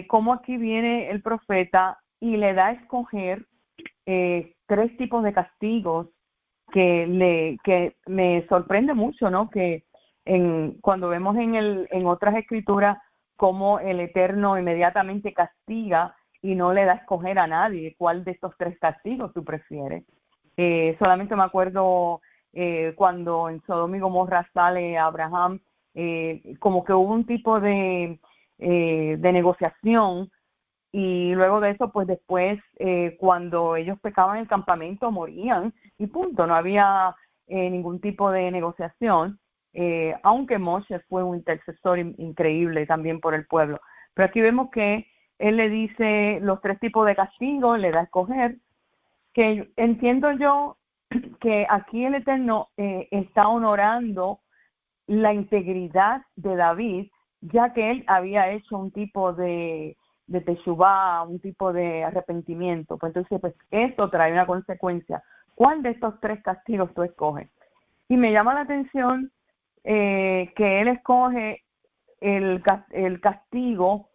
cómo aquí viene el profeta y le da a escoger 3 tipos de castigos que me sorprende mucho, ¿no? Que cuando vemos en otras escrituras cómo el Eterno inmediatamente castiga y no le da a escoger a nadie cuál de estos 3 castigos tú prefieres. Solamente me acuerdo cuando en Sodoma y Gomorra sale Abraham, como que hubo un tipo de negociación, y luego de eso, pues después, cuando ellos pecaban en el campamento, morían, y punto, no había ningún tipo de negociación, aunque Moshe fue un intercesor increíble también por el pueblo. Pero aquí vemos que él le dice los 3 tipos de castigos, le da a escoger, que entiendo yo que aquí el Eterno está honorando la integridad de David, ya que él había hecho un tipo de de teshuvá, un tipo de arrepentimiento. Pues entonces, pues esto trae una consecuencia. ¿Cuál de estos 3 castigos tú escoges? Y me llama la atención que él escoge el castigo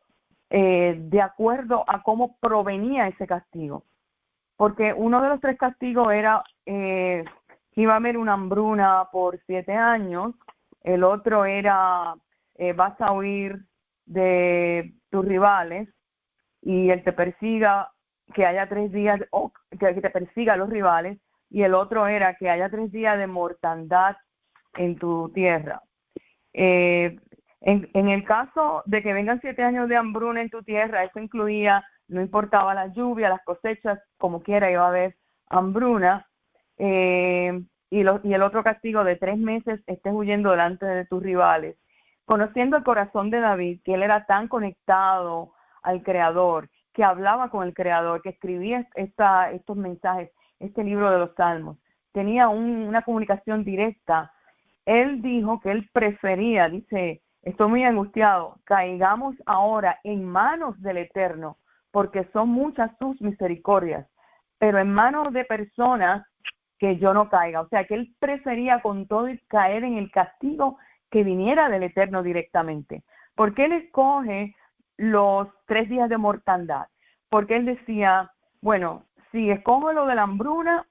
de acuerdo a cómo provenía ese castigo. Porque uno de los 3 castigos era que iba a haber una hambruna por 7 años, el otro era vas a huir de tus rivales y él te persiga, que haya 3 días, o que te persiga a los rivales, y el otro era que haya 3 días de mortandad en tu tierra. En el caso de que vengan 7 años de hambruna en tu tierra, eso incluía, no importaba la lluvia, las cosechas, como quiera iba a haber hambruna, y el otro castigo de 3 meses estés huyendo delante de tus rivales. Conociendo el corazón de David, que él era tan conectado al Creador, que hablaba con el Creador, que escribía estos mensajes, este libro de los Salmos, tenía una comunicación directa. Él dijo que él prefería, dice, estoy muy angustiado, caigamos ahora en manos del Eterno, porque son muchas sus misericordias, pero en manos de personas que yo no caiga. O sea, que él prefería con todo caer en el castigo que viniera del Eterno directamente. ¿Por qué él escoge los 3 días de mortandad? Porque él decía, bueno, si escojo lo de la hambruna,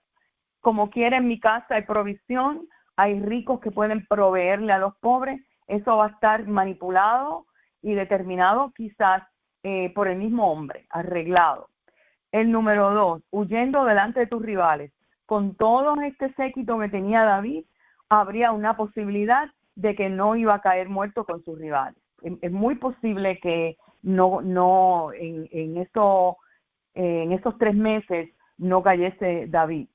como quiera en mi casa hay provisión, hay ricos que pueden proveerle a los pobres, eso va a estar manipulado y determinado quizás por el mismo hombre, arreglado. El número 2, huyendo delante de tus rivales. Con todo este séquito que tenía David, habría una posibilidad de que no iba a caer muerto con sus rivales. Es muy posible que en estos 3 meses no cayese David.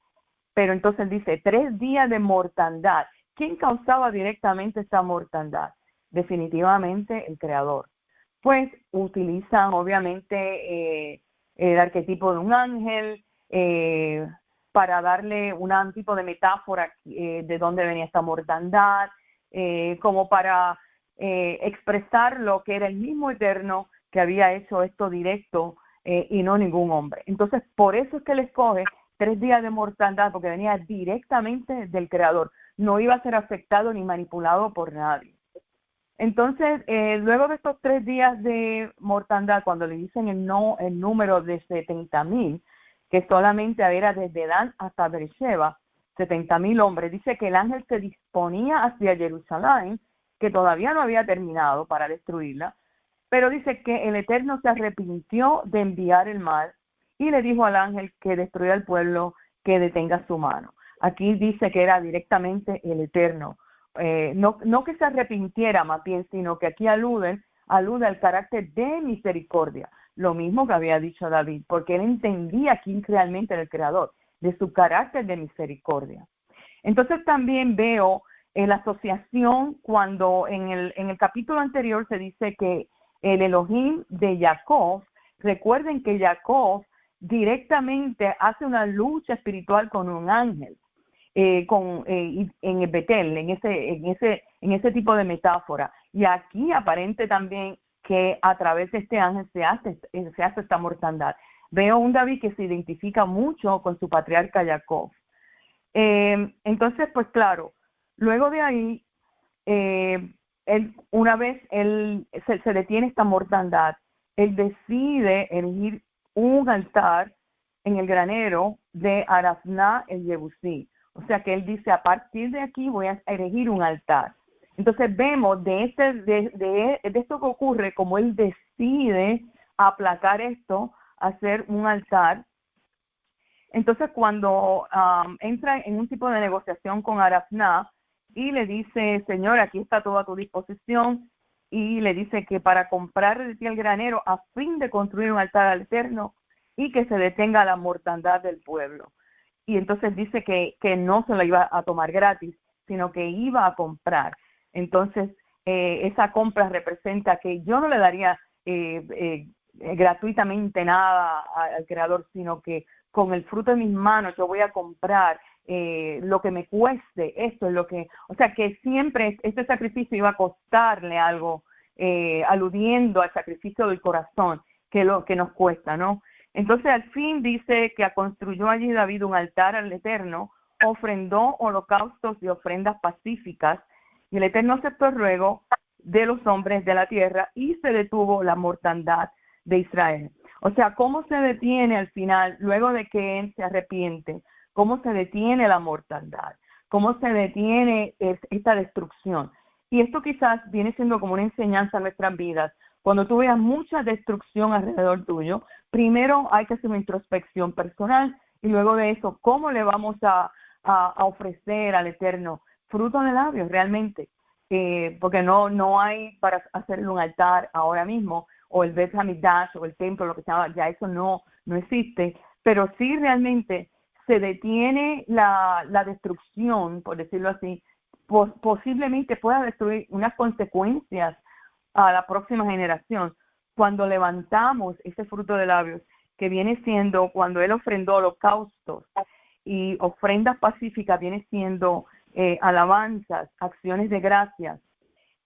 Pero entonces dice, 3 días de mortandad. ¿Quién causaba directamente esta mortandad? Definitivamente el Creador. Pues utilizan obviamente el arquetipo de un ángel para darle un tipo de metáfora de dónde venía esta mortandad, como para expresar lo que era el mismo Eterno que había hecho esto directo y no ningún hombre. Entonces, por eso es que él escoge 3 días de mortandad, porque venía directamente del Creador. No iba a ser afectado ni manipulado por nadie. Entonces, luego de estos 3 días de mortandad, cuando le dicen el número de 70,000, que solamente era desde Dan hasta Beersheba, 70,000 hombres, dice que el ángel se disponía hacia Jerusalén, que todavía no había terminado para destruirla, pero dice que el Eterno se arrepintió de enviar el mal y le dijo al ángel que destruya al pueblo, que detenga su mano. Aquí dice que era directamente el Eterno. No que se arrepintiera más bien, sino que aquí alude al carácter de misericordia, lo mismo que había dicho David, porque él entendía quién realmente era el Creador, de su carácter de misericordia. Entonces también veo la asociación cuando en el capítulo anterior se dice que el Elohim de Jacob, recuerden que Jacob directamente hace una lucha espiritual con un ángel, en el Betel, en ese tipo de metáfora. Y aquí aparente también que a través de este ángel se hace esta mortandad. Veo un David que se identifica mucho con su patriarca Jacob. Entonces, pues claro, luego de ahí, una vez se detiene esta mortandad, él decide erigir un altar en el granero de Arafná el Yebusí. O sea que él dice, a partir de aquí voy a erigir un altar. Entonces vemos de esto que ocurre, como él decide aplacar esto, hacer un altar. Entonces cuando entra en un tipo de negociación con Arafná y le dice, Señor, aquí está todo a tu disposición, y le dice que para comprar de ti el granero a fin de construir un altar al Eterno y que se detenga la mortandad del pueblo. Y entonces dice que no se la iba a tomar gratis, sino que iba a comprar. Entonces, esa compra representa que yo no le daría gratuitamente nada al Creador, sino que con el fruto de mis manos yo voy a comprar lo que me cueste. Esto es lo que, o sea, que siempre este sacrificio iba a costarle algo, aludiendo al sacrificio del corazón. lo que nos cuesta, ¿no? Entonces al fin dice que construyó allí David un altar al Eterno, ofrendó holocaustos y ofrendas pacíficas, y el Eterno aceptó el ruego de los hombres de la tierra y se detuvo la mortandad de Israel. O sea, ¿cómo se detiene al final, luego de que él se arrepiente? ¿Cómo se detiene la mortandad? ¿Cómo se detiene esta destrucción? Y esto quizás viene siendo como una enseñanza en nuestras vidas. Cuando tú veas mucha destrucción alrededor tuyo, primero hay que hacer una introspección personal y luego de eso, ¿cómo le vamos a ofrecer al Eterno fruto de labios realmente? Porque no hay para hacerle un altar ahora mismo, o el Bet Hamikdash, o el templo, lo que se llama, ya eso no existe, pero sí realmente se detiene la destrucción, por decirlo así, posiblemente pueda destruir unas consecuencias a la próxima generación cuando levantamos ese fruto de labios, que viene siendo cuando él ofrendó holocaustos y ofrendas pacíficas, viene siendo alabanzas, acciones de gracias,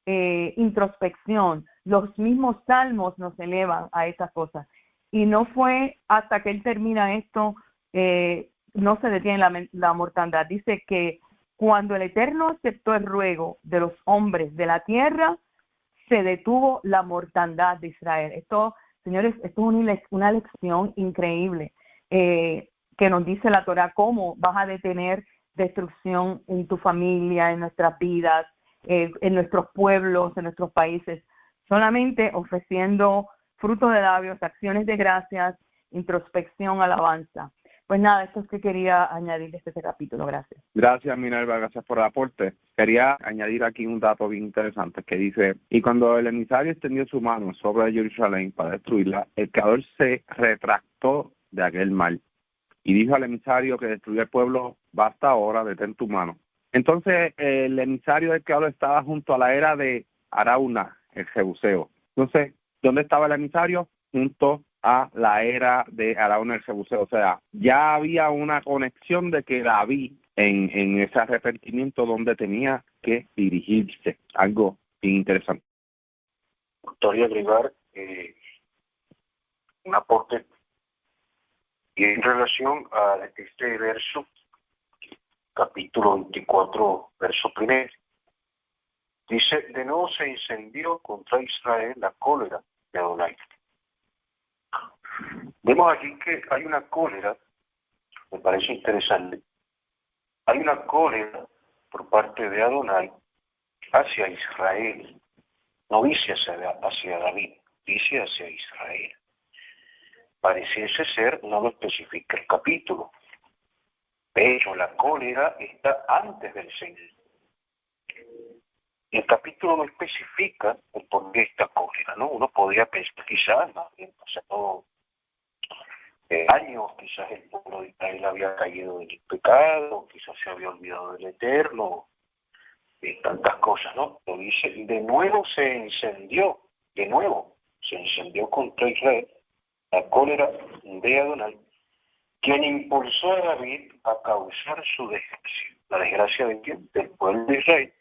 introspección. Los mismos salmos nos elevan a esas cosas. Y no fue hasta que él termina esto, no se detiene la mortandad. Dice que cuando el Eterno aceptó el ruego de los hombres de la tierra, se detuvo la mortandad de Israel. Esto, señores, esto es una lección increíble que nos dice la Torah, cómo vas a detener destrucción en tu familia, en nuestras vidas, en nuestros pueblos, en nuestros países, solamente ofreciendo fruto de labios, acciones de gracias, introspección, alabanza. Pues nada, esto es que quería añadir este capítulo. Gracias. Gracias, Minerva, gracias por el aporte. Quería añadir aquí un dato bien interesante que dice, y cuando el emisario extendió su mano sobre Jerusalén para destruirla, el Creador se retractó de aquel mal y dijo al emisario que destruyó el pueblo, basta ahora, detén tu mano. Entonces el emisario del Creador estaba junto a la era de Arauna, el Jebuseo. Entonces, ¿dónde estaba el emisario? Junto a la era de Arauna el Jebuseo. O sea, ya había una conexión de que David en ese arrepentimiento donde tenía que dirigirse. Algo bien interesante. Me gustaría agregar un aporte y en relación a este verso, capítulo 24, verso 1. Dice, de nuevo se incendió contra Israel la cólera de Adonai. Vemos aquí que hay una cólera, me parece interesante, hay una cólera por parte de Adonai hacia Israel, no dice hacia David, dice hacia Israel. Pareciese ser, no lo especifica el capítulo, pero la cólera está antes del censo. El capítulo no especifica el por qué esta cólera, ¿no? Uno podría pensar quizás, más bien pasado años, quizás el pueblo de Israel había caído en el pecado, quizás se había olvidado del Eterno, tantas cosas, ¿no? Lo dice, de nuevo se encendió contra Israel la cólera de Adonai, quien impulsó a David a causar su desgracia. ¿La desgracia de quién? Del pueblo de Israel.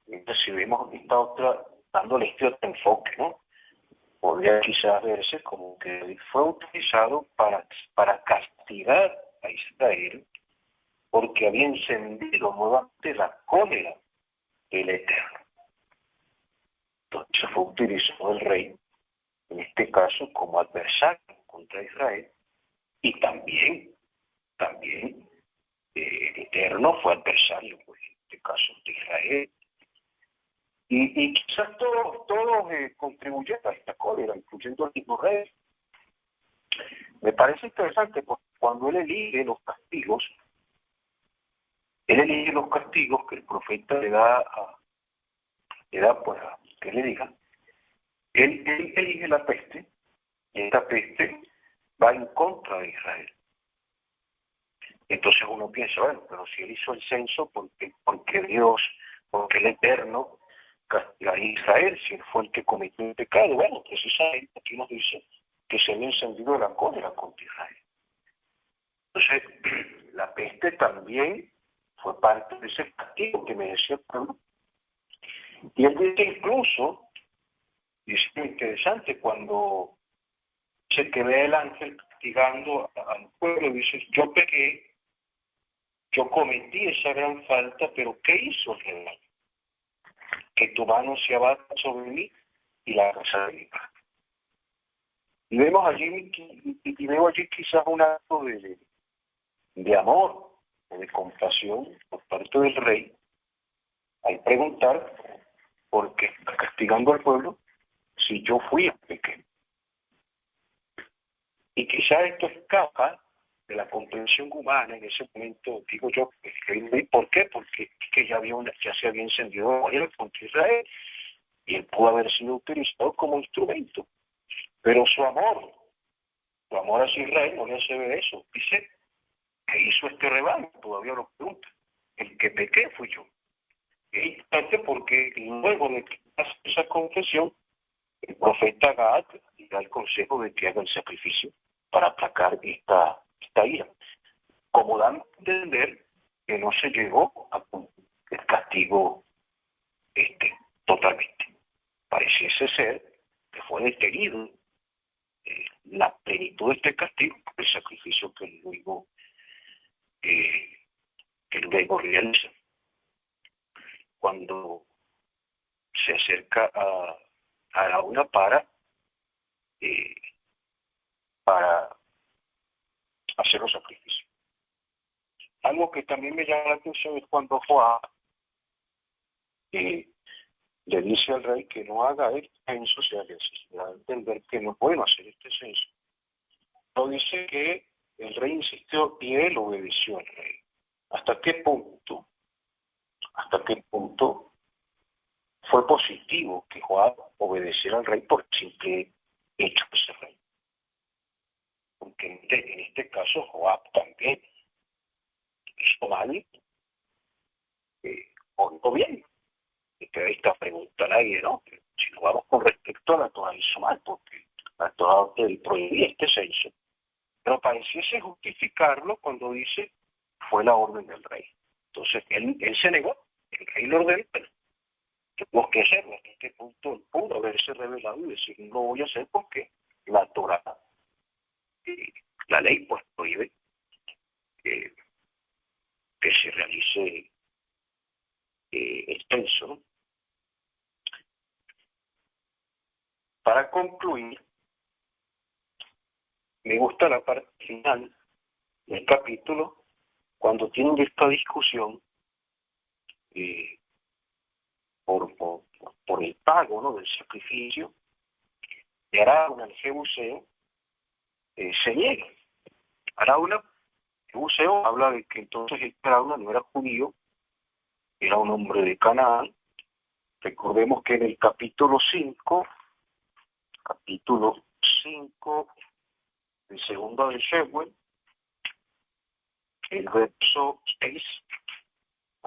Entonces, si vemos esta otra, dándole este otro enfoque, ¿no? Podría quizás verse como que David fue utilizado para castigar a Israel porque había encendido nuevamente la cólera del Eterno. Entonces fue utilizado el rey, en este caso, como adversario contra Israel, y también el Eterno fue adversario, pues, en este caso, de Israel. Y quizás todos contribuyeron a esta cólera, incluyendo el mismo rey. Me parece interesante porque cuando él elige los castigos que el profeta le da pues a que le diga, él elige la peste, y esta peste va en contra de Israel. Entonces uno piensa, bueno, pero si él hizo el censo, porque el Eterno castiga a Israel, si él fue el que cometió el pecado? Bueno, precisamente aquí nos dice que se había encendido la cólera contra Israel. Entonces, la peste también fue parte de ese castigo que merecía el pueblo. Y él dice incluso, y es muy interesante, cuando Se que ve el ángel castigando al pueblo, dice, yo pequé, yo cometí esa gran falta, pero ¿qué hizo el rey? Que tu mano se abata sobre mí y la casa de mi padre. Y vemos allí, y veo allí quizás un acto de amor o de compasión por parte del rey al preguntar por qué está castigando al pueblo si yo fui el pequeño. Y quizás esto escapa de la comprensión humana en ese momento, digo yo, ¿por qué? Porque es que ya se había encendido la guerra contra Israel y él pudo haber sido utilizado como instrumento. Pero su amor hacia Israel no le hace ver eso. Dice, ¿qué hizo este rebaño? Todavía lo pregunta. El que pequé fui yo. Es importante porque luego de que hace esa confesión, el profeta Gad le da el consejo de que haga el sacrificio para aplacar esta ira, como dan a entender que no se llegó a el castigo totalmente. Pareciese ser que fue detenido la plenitud de este castigo por el sacrificio que luego realiza. Cuando se acerca a la una para hacer los sacrificios. Algo que también me llama la atención es cuando Joab le dice al rey que no haga el censo, o sea, que se da a entender que no pueden hacer este censo. No dice que el rey insistió y él obedeció al rey. ¿Hasta qué punto fue positivo que Joab obedeciera al rey por el simple hecho de ser rey? Porque en este caso Joab también hizo mal o bien. Y que esta pregunta nadie, ¿no? Si nos vamos con respecto a la Torah, hizo mal, porque la Torah prohibía este censo. Pero pareciese justificarlo cuando dice fue la orden del rey. Entonces él se negó, el rey lo ordenó, pero tenemos que hacerlo. Hasta este punto él pudo haberse revelado y decir no lo voy a hacer porque la Torah, la ley pues prohíbe que se realice el censo, ¿no? Para concluir, me gusta la parte final del capítulo cuando tienen esta discusión por el pago, ¿no?, del sacrificio. Y Arauna, el Jebuseo, se niega. Arauna, el Jebuseo, habla de que entonces Arauna no era judío, era un hombre de Canaán. Recordemos que en el capítulo 5 de segunda de Shemuel, el verso 6,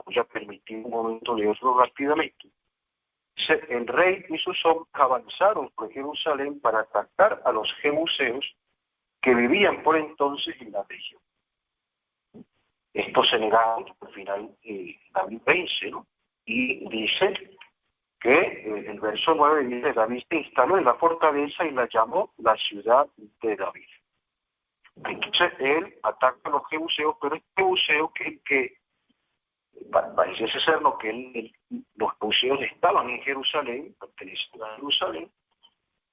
voy a permitir un momento leerlo rápidamente. Dice, el rey y sus hombres avanzaron por Jerusalén para atacar a los jebuseos que vivían por entonces en la región. Estos se negaron, al final David vence, ¿no? Y dice que el verso 9 dice, David se instaló en la fortaleza y la llamó la ciudad de David. Entonces él ataca a los jebuseos, pero es jebuseo que parece ser lo que los jebuseos estaban en Jerusalén, pertenecían a Jerusalén.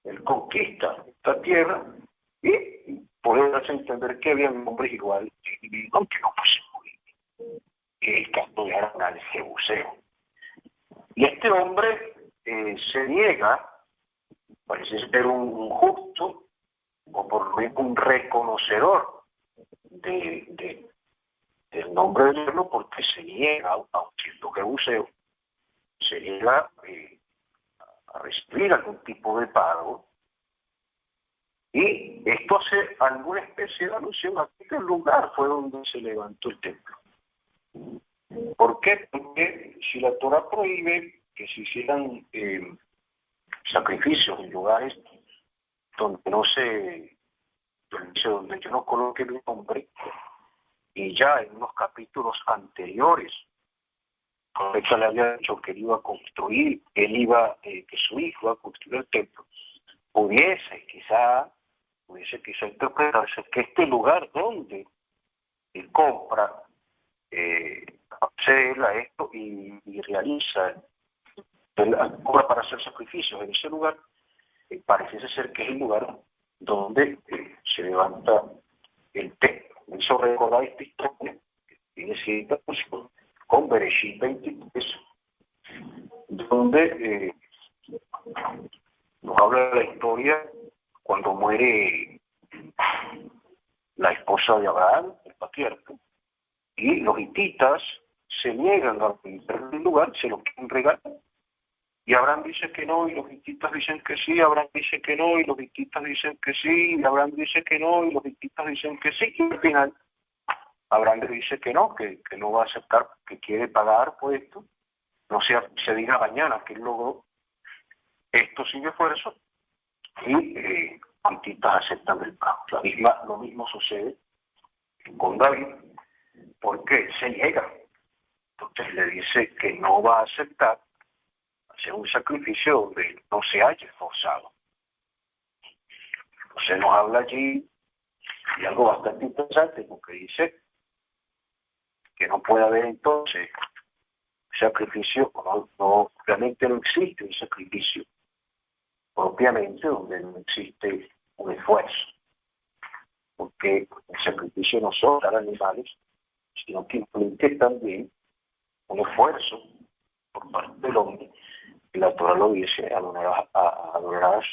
Él conquista esta tierra y puede darse a entender que había hombres igual, aunque no fuesen judíos, que capturaron al jebuseo. Y este hombre se niega, parece ser un justo, o por lo menos un reconocedor del nombre del Eterno, porque se niega, aunque siendo jebuseo, se niega a recibir algún tipo de pago. Y esto hace alguna especie de alusión a que el lugar fue donde se levantó el templo. ¿Por qué? Porque si la Torah prohíbe que se hicieran sacrificios en lugares donde donde yo no coloque mi nombre, y ya en unos capítulos anteriores, el profeta le había dicho que él iba a construir, que su hijo iba a construir el templo, pudiese quizá pudiese quizá interpretarse que este lugar donde él compra, accede a esto y realiza, cobra para hacer sacrificios en ese lugar, parece ser que es el lugar donde se levanta el templo. Me hizo recordar esta historia, que tiene cierta posición, con Bereshit 23, donde nos habla de la historia cuando muere la esposa de Abraham, el patriarca, y los hititas se niegan a vender el lugar, se lo quieren regalar. Y Abraham dice que no, y los hititas dicen que sí, Abraham dice que no, y los hititas dicen que sí, y Abraham dice que no, y los hititas dicen que sí, y al final Abraham le dice que no no va a aceptar, que quiere pagar por esto, no se diga mañana que él logró esto sin esfuerzo, y los hititas aceptan el pago. Lo mismo sucede con David, porque él se niega. Entonces le dice que no va a aceptar hacer un sacrificio donde no se haya esforzado. Entonces nos habla allí de algo bastante interesante, porque dice que no puede haber entonces sacrificio, realmente no existe un sacrificio propiamente donde no existe un esfuerzo, porque el sacrificio no son dar animales, sino que implica también un esfuerzo por parte del hombre. Y la Torah lo dice: adorarás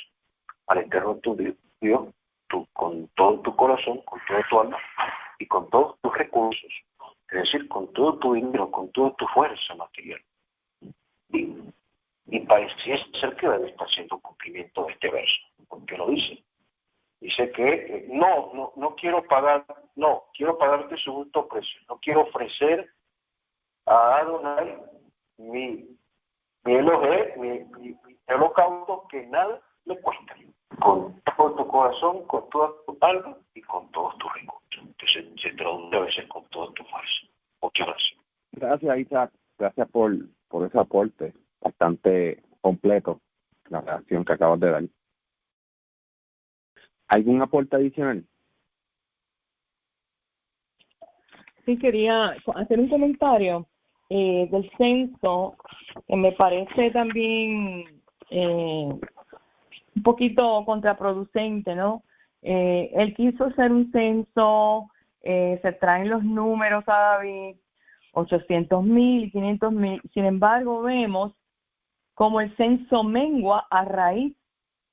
al Eterno tu Dios con todo tu corazón, con toda tu alma y con todos tus recursos, es decir, con todo tu dinero, con toda tu fuerza material. Y parece ser que debe estar haciendo cumplimiento de este verso, porque lo dice. Dice que no quiero pagar, quiero pagarte su justo precio, no quiero ofrecer a Adonai mi Elohim, mi holocausto, que nada le cuesta, con todo tu corazón, con toda tu alma y con todos tus recursos. Entonces se traduce a veces con toda tu fuerza. Muchas gracias. Gracias, Isaac. Gracias por ese aporte bastante completo, la reacción que acabas de dar. ¿Algún aporte adicional? Sí, quería hacer un comentario del censo, que me parece también un poquito contraproducente, ¿no? Él quiso hacer un censo, se traen los números a David, 800,000 y 500,000. Sin embargo, vemos como el censo mengua a raíz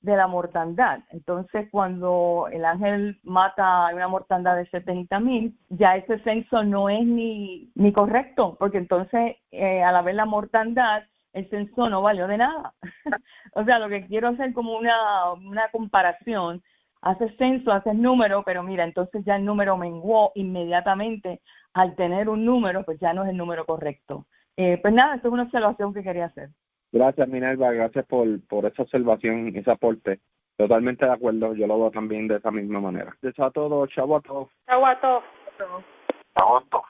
de la mortandad. Entonces, cuando el ángel mata una mortandad de 70,000, ya ese censo no es ni correcto, porque entonces, al haber la mortandad, el censo no valió de nada. O sea, lo que quiero hacer como una comparación: haces censo, haces número, pero mira, entonces ya el número menguó inmediatamente. Al tener un número, pues ya no es el número correcto. Pues nada, esto es una observación que quería hacer. Gracias, Minerva, gracias por esa observación y ese aporte. Totalmente de acuerdo, yo lo veo también de esa misma manera. Eso a todos, chavo a todos. Chau a todos. Chao a todos.